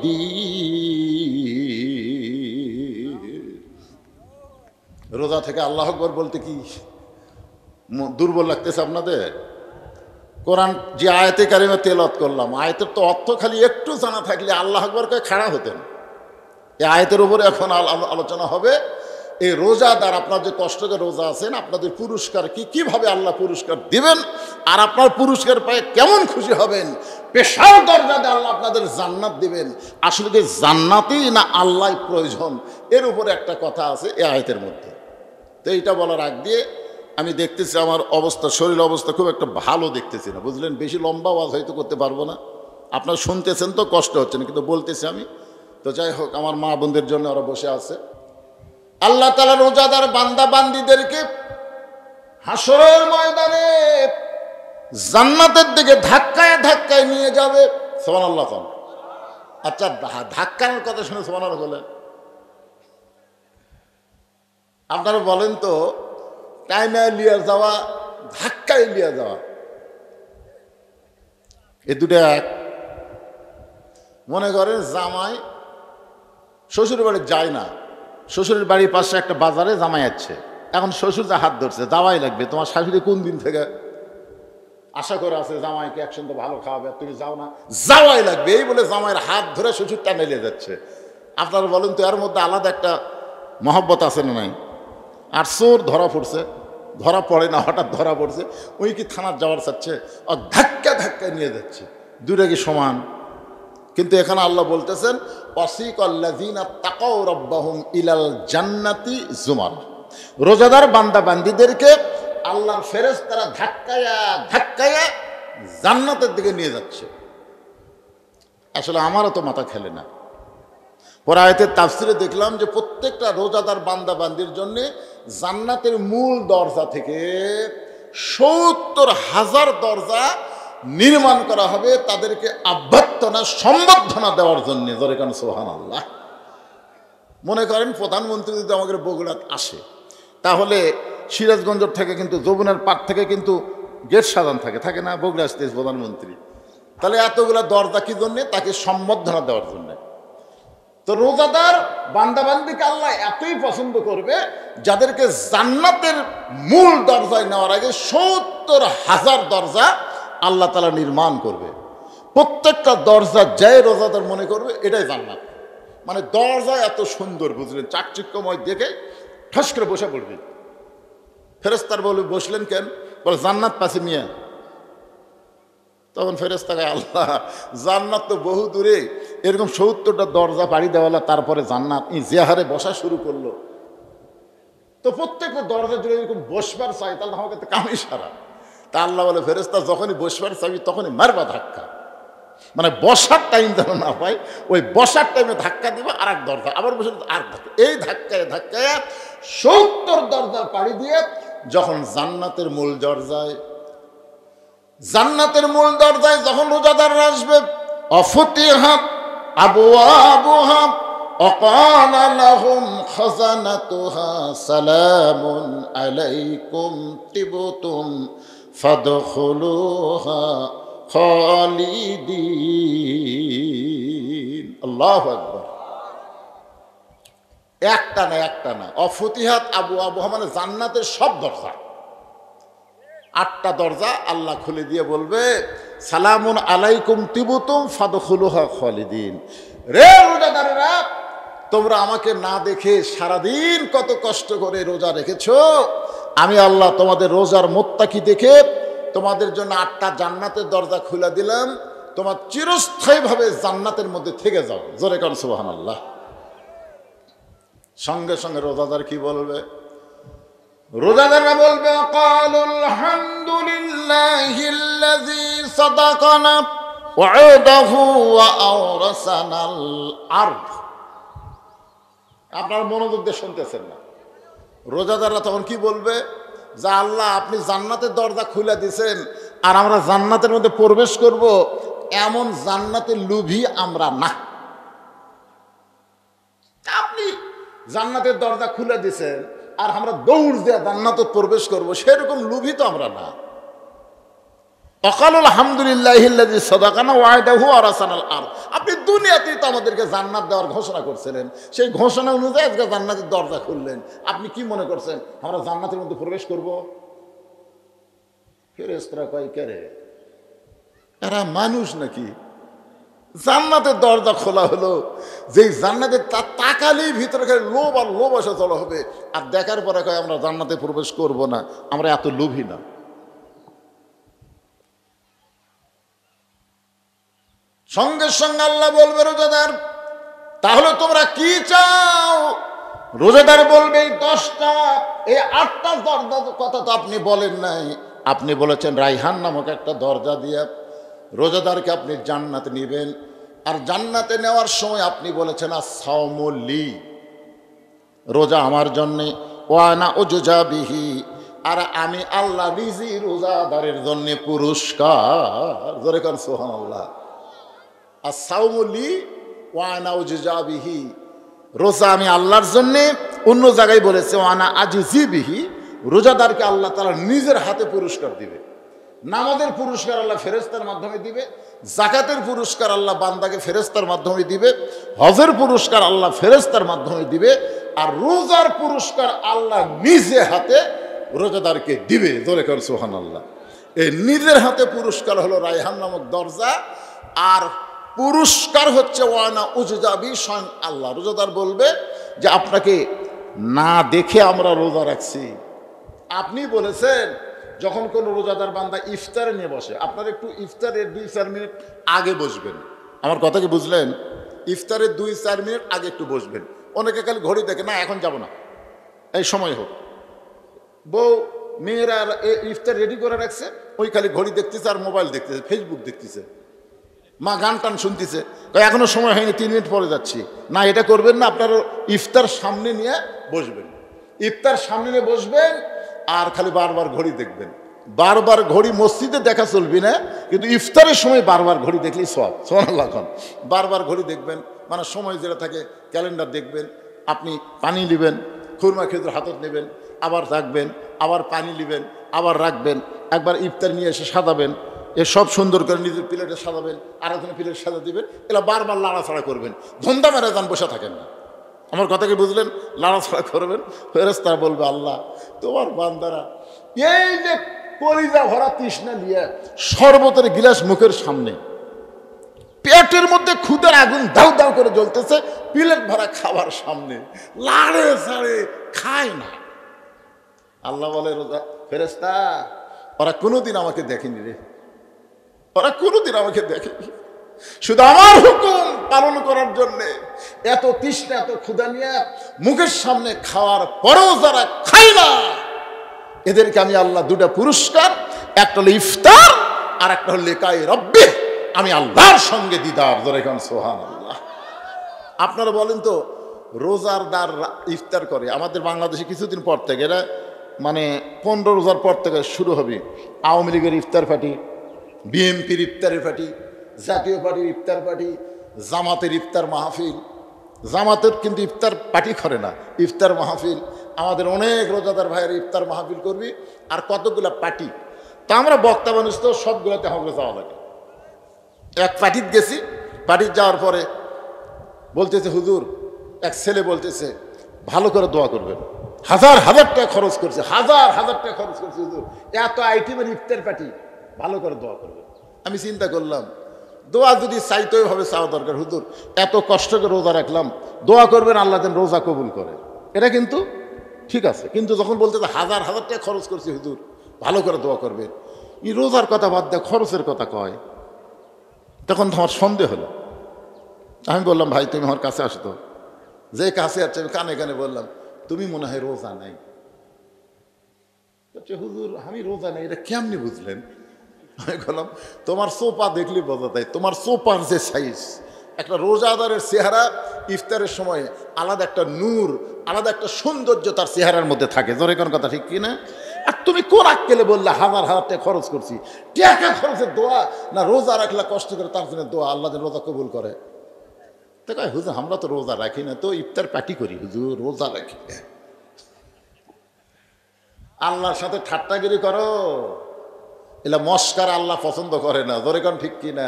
রোজা থেকে আল্লাহু আকবার বলতে কি দুর্বল লাগতেছে আপনাদের? কোরআন যে আয়াতে কারিমা তেলাওয়াত করলাম, আয়াতের তো অর্থ খালি একটু জানা থাকলে আল্লাহু আকবার কয়ে খাড়া হতেন। এই আয়াতের উপরে এখন আলোচনা হবে। এই রোজাদার, আপনার যে কষ্ট করে রোজা আছেন, আপনাদের পুরস্কার কি, কিভাবে আল্লাহ পুরস্কার দিবেন, আর আপনার পুরস্কার পায়ে কেমন খুশি হবেন। পেশার দরজাতে আল্লাহ আপনাদের জান্নাত দিবেন। আসলে কি জান্নাতই না আল্লাহ প্রয়োজন, এর উপরে একটা কথা আছে এই আয়াতের মধ্যে। তো এইটা বলার আগ দিয়ে আমি দেখতেছি আমার অবস্থা, শরীর অবস্থা খুব একটা ভালো দেখতেছি না, বুঝলেন? বেশি লম্বা আওয়াজ হয়তো করতে পারবো না, আপনারা শুনতেছেন তো কষ্ট হচ্ছে না, কিন্তু বলতেছি আমি। তো যাই হোক, আমার মা বোনদের জন্য ওরা বসে আছে। আল্লাহ তাআলা রোজাদার বান্দা বান্দীদেরকে হাসরের ময়দানে জান্নাতের দিকে ধাক্কায় ধাক্কায় নিয়ে যাবে। সুবহানাল্লাহ। আচ্ছা, ধাক্কানোর কথা শুনে সুবহানাল্লাহ বলেন। আপনারা বলেন তো, টাইমে লিয়ে যাওয়া, ধাক্কায় লিয়ে যাওয়া, এ দুটো এক? মনে করেন জামাই শ্বশুর বাড়ি যায় না, শ্বশুরের বাড়ির পাশে একটা বাজারে জামাই আছে, এখন শ্বশুর যা হাত ধরছে, যাওয়াই লাগবে। তোমার শাশুড়ি কোন দিন থেকে আশা করে আছে জামাইকে একসঙ্গে ভালো খাওয়াবে, তুমি যাও না, যাওয়াই লাগবে, এই বলে জামাইয়ের হাত ধরে শ্বশুর টানে নিয়ে যাচ্ছে। আপনারা বলেন তো, এর মধ্যে আলাদা একটা মহব্বত আছে না নাই? আর চোর ধরা পড়ছে, ধরা পড়ে না, হঠাৎ ধরা পড়ছে, ওই কি থানার যাওয়ার চাচ্ছে, আর ধাক্কা ধাক্কা নিয়ে যাচ্ছে, দুইটা কি সমান? কিন্তু এখানে আল্লাহ বলতেছেন, ওয়াসিকাল্লাযীনা তাকাউ রাব্বাহুম ইলাল জান্নাতি যুমারা, রোজাদার বান্দা বান্দীদেরকে আল্লাহর ফেরেশতারা ধাক্কায়া ধাক্কায়া জান্নাতের দিকে নিয়ে যাচ্ছে। আসলে আমারও তো মাথা খেলে না। পরে আয়াতের তাফসিরে দেখলাম যে প্রত্যেকটা রোজাদার বান্দা বান্দির জন্য জান্নাতের মূল দরজা থেকে ৭০,০০০ দরজা নির্মাণ করা হবে তাদেরকে অভ্যর্থনা সম্বর্ধনা দেওয়ার জন্য। জোরে কান সুবহানাল্লাহ। মনে করেন প্রধানমন্ত্রী যদি আমাদের বগুড়াত আসে, তাহলে সিরাজগঞ্জ থেকে কিন্তু যমুনার পাড় থেকে কিন্তু গেট সাজানো থাকে না? বগুড়া আসতে প্রধানমন্ত্রী, তাহলে এতগুলা দরজা কি জন্যে? তাকে সম্বর্ধনা দেওয়ার জন্য। তো রোজাদার বান্দাবান্দিকে আল্লাহ এতই পছন্দ করবে, যাদেরকে জান্নাতের মূল দরজায় নেওয়ার আগে ৭০,০০০ দরজা আল্লাহ তাআলা নির্মাণ করবে। প্রত্যেকটা দরজা যায় রোজাদার মনে করবে এটাই জান্নাত। মানে দরজা এত সুন্দর, বুঝলেন, চাকচিক্যময় দেখে ঠাস করে বসে পড়বে। ফেরেশতার বলে, বসলেন কেন? বলে জান্নাত পাশে মিয়া। তখন ফেরেশতাকে, আল্লাহ জান্নাত তো বহু দূরে, এরকম ৭০টা দরজা পাড়ি দেওয়ালা, তারপরে জান্নাত এই যে হারে বসা শুরু করলো, তো প্রত্যেকটা দরজা জুড়ে এরকম বসবার চাই, তাহলে আমাকে তো কামই সারা। তা আল্লাহ বলে, ফেরেশতা যখনই বসবার চাবি তখনই মারবা ধাক্কা, মানে বসার টাইম যেন না পাই, ওই বসার টাইমে ধাক্কা দিবা, আর এক দরজা আবার বসে, আর ধাক্কা, এই ধাক্কায় ধাক্কায় ৭০ দরজা পাড়ি দিয়ে যখন জান্নাতের মূল দরজায় যখন রোজাদাররা আসবে, অফুতিহাত আবওয়াবুহা وقال لهم خزنتها سلام عليكم طبتم ফাদখুলুহা খালিদিন। আল্লাহু আকবার। একটা না অফতিহাত আবু আবুহা মানে জান্নাতের সব দরজা, 8টা দরজা আল্লাহ খুলে দিয়ে বলবে সালামুন আলাইকুম তিবতুম ফাদখুলুহা খালিদিন। রে রোজাদারেরা, তোমরা আমাকে না দেখে সারাদিন কত কষ্ট করে রোজা রেখেছো, আমি আল্লাহ তোমাদের রোজার মোত্তাকি দেখে তোমাদের জন্য 8টা জান্নাতের দরজা খুলে দিলাম, তোমার চিরস্থায়ীভাবে জান্নাতের মধ্যে থেকে যাও। জোরে কান সুবহানাল্লাহ। সঙ্গে সঙ্গে রোজাদার কি বলবে? রোজাদাররা বলবে ক্বালুল হামদুলিল্লাহিল্লাযী সাদাকানা ওয়া'দাহু ওয়া আওরাসানাল আরদ। আপনারা মনোযোগ দিয়ে শুনতেছেন না? রোজাদাররা তখন কি বলবে? যে আল্লাহ আপনি জান্নাতের দরজা খুলে দিয়েছেন, আর আমরা জান্নাতের মধ্যে প্রবেশ করব, এমন জান্নাতের লোভী আমরা না। আপনি জান্নাতের দরজা খুলে দিয়েছেন আর আমরা দৌড় দিয়ে জান্নাতে প্রবেশ করব, সেরকম লোভী তো আমরা না। ওয়াকালুল হামদুলিল্লাহিল্লাযী সাদাকানা ওয়া'দাহু ওয়া আওরাসানাল আরদ। আপনি দুনিয়াতেই তো আমাদেরকে জান্নাত দেওয়ার ঘোষণা করছিলেন, সেই ঘোষণা অনুযায়ী আজকে জান্নাতের দরজা খুললেন। আপনি কি মনে করছেন আমরা জান্নাতের মধ্যে প্রবেশ করব? ফেরেশতারা কয় কে রে, এরা মানুষ নাকি? জান্নাতের দরজা খোলা হলো, যেই জান্নাতের তাকালেই ভিতরে লোভ আর লোভ আসা চলা হবে, আর দেখার পরে কয় আমরা জান্নাতে প্রবেশ করব না, আমরা এত লোভী না। সঙ্গে সঙ্গে আল্লাহ বলবে রোজাদার তাহলে তোমরা কি চাও? রোজাদার বলবে এই 10টা, এই 8টা দরজা কথা তো আপনি বলেন নাই, আপনি বলেছেন রাইহান নামক একটা দরজা দিয়ে রোজাদারকে আপনি জান্নাতে নেবেন, আর জান্নাতে নেওয়ার সময় আপনি বলেছেন আস-সাওমু লি, রোজা আমার জন্যে, ওয়া আনা উজজা বিহি, আর আমি আল্লাহ নিজেই রোজাদারের জন্য পুরস্কার। জোরে কান সুবহানাল্লাহ। আস-সাওমু লি ওয়া আনা উজজা বিহি, রোজা আমি আল্লাহর জন্যে। অন্য জায়গায় বলেছে ওয়া আনা আজিজি বিহি, রোজাদারকে আল্লাহ তাআলা নিজের হাতে পুরস্কার দিবে। নামাজের পুরস্কার আল্লাহ ফেরেশতার মাধ্যমে দিবে, যাকাতের পুরস্কার আল্লাহ বান্দাকে ফেরেশতার মাধ্যমে দিবে, হজের পুরস্কার আল্লাহ ফেরেশতার মাধ্যমে দিবে, আর রোজার পুরস্কার আল্লাহ নিজে হাতে রোজাদারকে দিবে। জোরে কর সুবহানাল্লাহ। এই নিজের হাতে পুরস্কার হলো রায়হান নামক দরজা, আর পুরস্কার হচ্ছে ওয়ানা উজজাবি, স্বয়ং আল্লাহ। রোজাদার বলবে যে আপনাকে না দেখে আমরা রোজা রাখছি। আপনি বলেছেন যখন কোনো রোজাদার বান্দা ইফতারে নিয়ে বসে, আপনারা একটু ইফতারের 2-4 মিনিট আগে বসবেন। আমার কথা কি বুঝলেন? ইফতারের 2-4 মিনিট আগে একটু বসবেন। অনেকে খালি ঘড়ি দেখে, না এখন যাব না, এই সময় হোক। বউ মেয়েরা ইফতার রেডি করে রাখছে, ওই খালি ঘড়ি দেখতেছে আর মোবাইল দেখতেছে, ফেসবুক দেখতেছে, মা গান টান শুনতেছে, এখনো সময় হয়নি, 3 মিনিট পরে যাচ্ছি। না, এটা করবেন না, আপনারা ইফতার সামনে নিয়ে বসবেন, ইফতার সামনে নিয়ে বসবেন, আর খালি বারবার ঘড়ি দেখবেন। বারবার ঘড়ি মসজিদে দেখা চলবি না, কিন্তু ইফতারের সময় বারবার ঘড়ি দেখলেই সব। সুবহানাল্লাহ। বারবার ঘড়ি দেখবেন, মানে সময় যেটা থাকে ক্যালেন্ডার দেখবেন। আপনি পানি নেবেন, খুরমা খেজুর হাতত নেবেন, আবার রাখবেন, আবার পানি নেবেন, আবার রাখবেন, একবার ইফতার নিয়ে এসে সাজাবেন, সব সুন্দর করে নিজের প্লেটে সাজাবেন, আর একজনের প্লেট সাজা দিবেন, এলা বারবার লাড়াছাড়া করবেন, ধন্দা মেরে যান, বসে থাকেন না। আমার কথা কি বুঝলেন? লাড়াছাড়া করবেন। ফেরেশতারা বলবে আল্লাহ তোমার বান্দারা এই যে কলিজা ভরা তৃষ্ণা নিয়ে শরবতের গিলাস মুখের সামনে, পেটের মধ্যে ক্ষুধার আগুন দাউ দাউ করে জ্বলতেছে, প্লেট ভরা খাবার সামনে, লাড়ে ছাড়ে খায় না। আল্লাহ বলে ফেরেশতা ওরা কোনোদিন আমাকে দেখেনি রে, ওরা কোনোদিন আমাকে দেখেনি, শুধু আমার হুকুম পালন করার জন্য এত তৃষ্ণা এত ক্ষুধা নিয়ে মুখের সামনে খাওয়ার পরেও যারা খায় না, এদেরকে আমি আল্লাহ 2টা পুরস্কার, একটা হলো ইফতার আর একটা হলো লিকায়ে রব্বি, আমি আল্লাহর সঙ্গে দিদার। জোরে কোন সুবহানাল্লাহ। আপনারা বলেন তো, রোজাদার ইফতার করে আমাদের বাংলাদেশে কিছুদিন পর থেকে, এরা মানে 15 রোজার পর থেকে শুরু হবে আওয়ামী লীগের ইফতার পার্টি, বিএনপির ইফতারের পার্টি, জাতীয় পার্টির ইফতার পার্টি, জামাতের ইফতার মাহফিল। জামাতের কিন্তু ইফতার পার্টি করে না, ইফতার মাহফিল। আমাদের অনেক রোজাদার ভাইয়ের ইফতার মাহফিল করবি, আর কতগুলা পার্টি। তা আমরা বক্তা মানুষ তো সবগুলোতে আমাকে যাওয়া লাগে। এক পার্টিত গেছি, পার্টির যাওয়ার পরে বলতেছে হুজুর, এক ছেলে বলতেছে ভালো করে দোয়া করবেন, হাজার হাজার টাকা খরচ করছে, হাজার হাজার টাকা খরচ করছে হুজুর, এত আইটেমের ইফতার পার্টি, ভালো করে দোয়া করবেন। আমি চিন্তা করলাম দোয়া যদি চাইতে হবে চাওয়া দরকার, হুজুর এত কষ্ট করে রোজা রাখলাম, দোয়া করবেন আল্লাহ যেন রোজা কবুল করে, এটা কিন্তু ঠিক আছে। কিন্তু যখন বলতে হাজার হাজার টাকা খরচ করছি হুজুর, ভালো করে দোয়া করবেন, এই রোজার কথা বাদ দেয় খরচের কথা কয়, তখন তোমার সন্দেহ হলো। আমি বললাম ভাই তুমি আমার কাছে আসতো, যে কাছে আসছে আমি কানে কানে বললাম তুমি মনে হয় রোজা নাই। হুজুর আমি রোজা নাই, এটা কেমনি বুঝলেন? আমি বললাম তোমার সোপা দেখলে বোঝা যায়, তোমার সোপার যে সাইজ, একটা রোজাদারের চেহারা ইফতারের সময় আলাদা একটা নূর, আলাদা একটা সৌন্দর্য তার চেহারার মধ্যে থাকে। জোরে কোন কথা ঠিক কিনা? আর তুমি কোন আক্কেলে বললে হাজার হাজার টাকা খরচ করছি, টাকা খরচের দোয়া না রোজা রাখলে কষ্ট করে তার জন্য দোয়া, আল্লাহ যেন রোজা কবুল করে। তো কয় হুজুর আমরা তো রোজা রাখি না, তো ইফতার পার্টি করি, হুজুর রোজা রাখি না। আল্লাহর সাথে ঠাট্টাগিরি করো, এলা মস্কার আল্লাহ পছন্দ করে না। জোরে কোন ঠিক কিনা?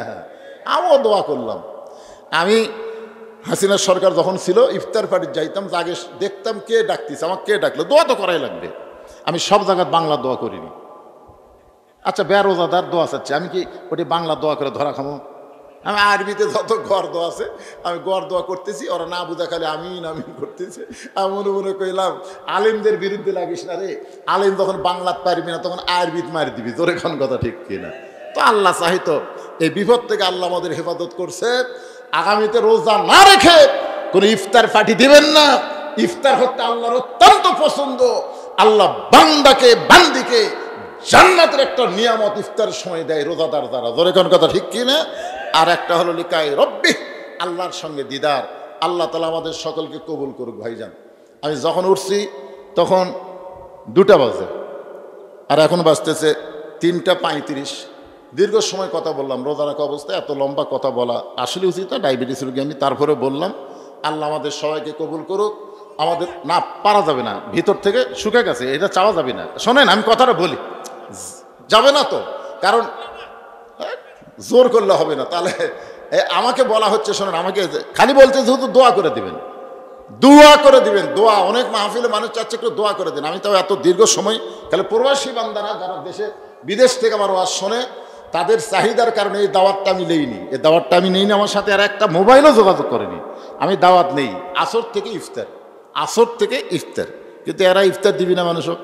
আমিও দোয়া করলাম। আমি হাসিনা সরকার যখন ছিল ইফতার পার্টির যাইতাম, আগে দেখতাম কে ডাকতিছে, আমাকে কে ডাকলো, দোয়া তো করাই লাগবে। আমি সব জায়গায় বাংলা দোয়া করিনি। আচ্ছা বেরোজাদার দোয়া চাচ্ছে, আমি কি ওটি বাংলা দোয়া করে ধরা খামো? আমি আরবিতে যত গড় দোয়া আছে আমি গড় দোয়া করতেছি, ওরা না বুঝা খালি আমিন আমিন করতেছে। আমি মনে মনে কইলাম আলেমদের বিরুদ্ধে লাগিস না রে, আলেম যখন বাংলাত পারবি না তখন আরবিত মারি দিবি। তোর এখন কথা ঠিক কিনা? তো আল্লাহ চাহিত এই বিপদ থেকে আল্লাহ আমাদের হেফাজত করছে। আগামীতে রোজা না রেখে কোনো ইফতার পার্টি দিবেন না। ইফতার হতে আল্লাহর অত্যন্ত পছন্দ। আল্লাহ বান্দাকে বান্দিকে জান্নাতের একটা নিয়ামত ইফতারের সময় দেয় রোজাদার দ্বারা। জোরে কোন কথা ঠিক কিনা? আর একটা হলো লিকাই রব্বি, আল্লাহর সঙ্গে দিদার। আল্লাহ তাআলা আমাদের সকলকে কবুল করুক। ভাইজান আমি যখন উঠছি তখন 2টা বাজে, আর এখন বাজতেছে 3টা 35। দীর্ঘ সময় কথা বললাম, রোজা রাখা অবস্থায় এত লম্বা কথা বলা আসলে উচিত না, ডায়াবেটিস রোগী আমি। তারপরে বললাম আল্লাহ আমাদের সবাইকে কবুল করুক। আমাদের না পারা যাবে না, ভিতর থেকে শুকে গেছে, এটা চাওয়া যাবে না। শোনেন আমি কথাটা বলি, যাবে না তো, কারণ জোর করলে হবে না। তাহলে আমাকে বলা হচ্ছে, শোনেন আমাকে খালি বলতে যেহেতু দোয়া করে দিবেন, দোয়া করে দিবেন, দোয়া। অনেক মাহফিলে মানুষ চাচ্ছে একটু দোয়া করে দিন। আমি তাও এত দীর্ঘ সময় তাহলে প্রবাসী বান্দারা যারা দেশে বিদেশ থেকে আমার ওয়াজ শোনে তাদের চাহিদার কারণে এই দাওয়াতটা আমি নেইনি। এই দাওয়াতটা আমি নেইনি, আমার সাথে আর একটা মোবাইলও যোগাযোগ করেনি। আমি দাওয়াত নেই আসর থেকে ইফতার, আসর থেকে ইফতার, কিন্তু এরা ইফতার দিবি না মানুষও,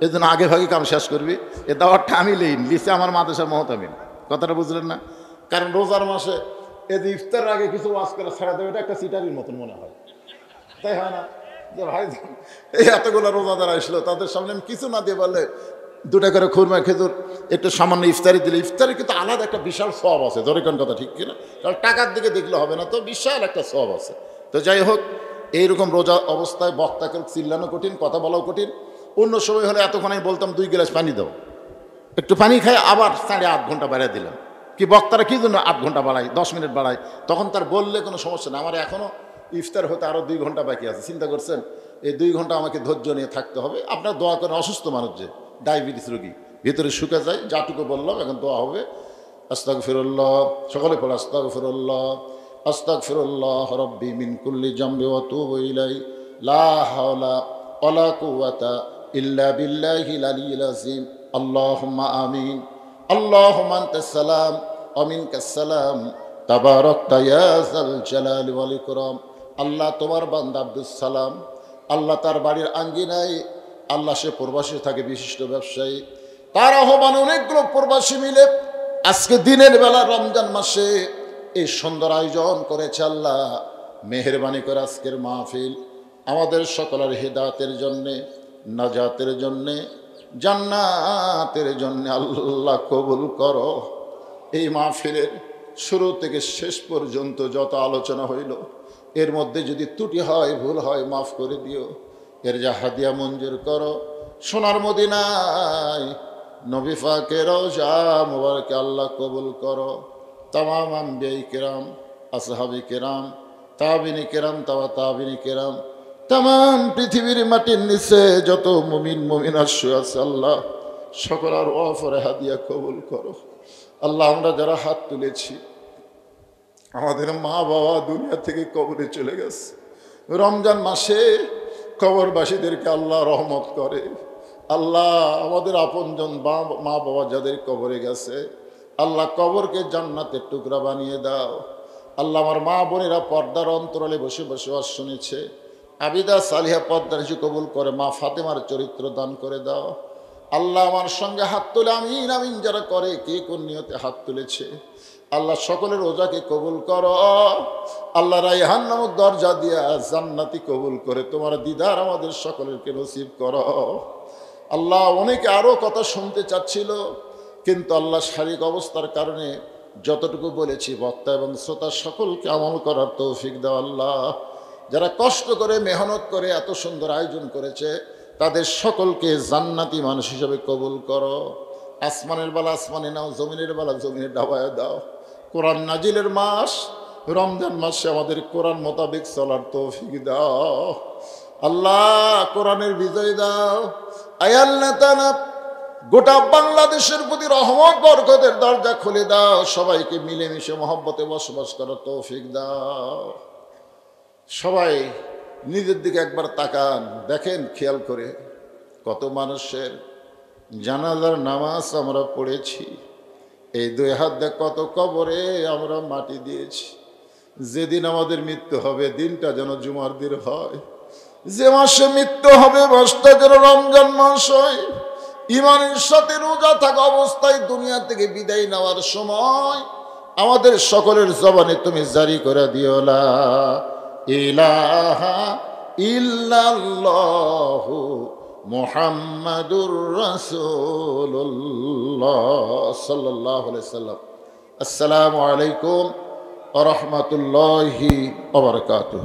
এই জন্য আগে ভাগে কাম শেষ করবি। এই দাওয়াতটা আমি নেইনি, লিখছে আমার মাদ্রাসার মহতামিন। কথাটা বুঝলেন না? কারণ রোজার মাসে এই যে ইফতারের আগে কিছু ওয়াজ করে ছাড়া দেবে, এটা একটা সিটারির মতন মনে হয়, তাই হয় না? যে ভাই এই এতগুলো রোজাদার আসলো, তাদের সামনে আমি কিছু না দিয়ে বললে 2টা করে খুরমা খেজুর একটু সামান্য ইফতারি দিলে, ইফতারি কিন্তু আলাদা একটা বিশাল সওয়াব আছে। ধরে কোন কথা ঠিক কিনা? কারণ টাকার দিকে দেখলে হবে না, তো বিশাল একটা সওয়াব আছে। তো যাই হোক, এইরকম রোজা অবস্থায় বক্তাকে চিল্লানো কঠিন, কথা বলাও কঠিন। অন্য সময় হলে এতক্ষণ আমি বলতাম 2 গ্লাস পানি দাও, একটু পানি খাই, আবার 8.5 ঘন্টা বাড়িয়ে দিলাম। কি বক্তারা কি জন্য 8 ঘন্টা বাড়ায়, 10 মিনিট বাড়ায়, তখন তার বললে কোনো সমস্যা না। আমার এখনও ইফতার হতে আরও 2 ঘন্টা বাকি আছে। চিন্তা করছেন এই 2 ঘন্টা আমাকে ধৈর্য নিয়ে থাকতে হবে। আপনার দোয়া করেন, অসুস্থ মানুষ যে ডায়াবেটিস রোগী ভিতরে শুকে যায়, যাটুকু বললাম এখন দোয়া হবে। আস্তাগফিরুল্লাহ, সকলে পড়ে আস্তাগফিরুল্লাহ, আস্তাগফিরুল্লাহ রাব্বি মিন কুল্লি জামবি ওয়া তুবু ইলাইহি লা হাওলা ওয়ালা কুওয়াতা ইল্লা বিল্লাহিল আলিয়্যিল আযীম। আল্লাহুম্মা আমিন। আল্লাহুম্মা আনতাস সালাম ওয়া মিনকাস সালাম তাবারাকতা ইয়া যাল জালালি ওয়াল ইকরাম। আল্লাহ তোমার বান্দা আব্দুস সালাম, আল্লাহ তার বাড়ির আঙ্গিনায়, আল্লাহ সে প্রবাসী থাকে, বিশিষ্ট ব্যবসায়ী, তার আহ্বানে অনেকগুলো প্রবাসী মিলে আজকে দিনের বেলা রমজান মাসে এই সুন্দর আয়োজন করেছে। আল্লাহ মেহেরবানি করে আজকের মাহফিল আমাদের সকলের হিদায়াতের জন্যে, নাজাতের জন্যে, জান্নাতের জন্যে আল্লাহ কবুল করো। এই মাহফিলের শুরু থেকে শেষ পর্যন্ত যত আলোচনা হইল, এর মধ্যে যদি ত্রুটি হয়, ভুল হয়, মাফ করে দিও। এর যা হাদিয়া মঞ্জুর করো। সোনার মদিনায় নবী পাকের রওজা মুবারকে আল্লাহ কবুল করো। তামাম আম্বিয়াই কেরাম, আসহাবি কেরাম, তাবিনী কেরাম, তাবিনী কেরাম, তামাম পৃথিবীর মাটির নিচে যত মুমিন মুমিনাত শুয়ে আছে আল্লাহ সকল আর ওয়াফরে হাদিয়া কবুল করো। আল্লাহ আমরা যারা হাত তুলেছি, আমাদের মা বাবা দুনিয়া থেকে কবরে চলে গেছে, রমজান মাসে কবরবাসীদেরকে আল্লাহ রহমত করে। আল্লাহ আমাদের আপনজন মা বাবা যাদের কবরে গেছে, আল্লাহ কবরকে জান্নাতের টুকরা বানিয়ে দাও। আল্লাহ আমার মা বোনেরা পর্দার অন্তরালে বসে বসে ওয়াজ শুনেছে, আবিদা সালিহা পর্দার কবুল করে, মা ফাতেমার চরিত্র দান করে দাও। আল্লাহ আমার সঙ্গে হাত তুলে আমিন আমিন যারা করে, কে কোন নিয়তে হাত তুলেছে, আল্লাহ সকলের রোজাকে কবুল করো। আল্লাহ রায়হান নামক দরজা দিয়া জান্নাতি কবুল করে তোমার দিদার আমাদের সকলেরকে নসিব করো। আল্লাহ অনেকে আরও কথা শুনতে চাচ্ছিল, কিন্তু আল্লাহ শারীরিক অবস্থার কারণে যতটুকু বলেছি বক্তা এবং শ্রোতা সকলকে আমল করার তৌফিক দাও। আল্লাহ যারা কষ্ট করে মেহনত করে এত সুন্দর আয়োজন করেছে, তাদের সকলকে জান্নাতি মানুষ হিসেবে কবুল করো। আসমানের বেলা আসমানে নাও, জমিনের বেলা জমিনে ডাবায় দাও। কোরআন নাজিলের মাস রমজান মাসে আমাদের কোরআন মোতাবেক চলার তৌফিক দাও। আল্লাহ কোরআনের বিজয় দাও। আয়াল্লাহ তাআলা গোটা বাংলাদেশের প্রতি রহমত বরকতের দরজা খুলে দাও। সবাইকে মিলেমিশে মহব্বতে বসবাস করার তৌফিক দাও। সবাই নিজের দিকে একবার তাকান, দেখেন খেয়াল করে কত মানুষের জানাজার নামাজ আমরা পড়েছি। এই দুই হাত দেখ কত কবরে আমরা মাটি দিয়েছি। যেদিন আমাদের মৃত্যু হবে দিনটা যেন জুমার দিন হয়, যে মাসে মৃত্যু হবে মাসটা যেন রমজান মাস হয়। ইমানের সাথে রোজা থাকা অবস্থায় দুনিয়া থেকে বিদায় নেওয়ার সময় আমাদের সকলের জবানে তুমি জারি করে দিও লা ইলাহা ইল্লাল্লাহু মুহাম্মাদুর রাসূলুল্লাহ সাল্লাল্লাহু আলাইহি সাল্লাম। আসসালামু আলাইকুম ওয়া রাহমাতুল্লাহি ওয়া বারাকাতুহু।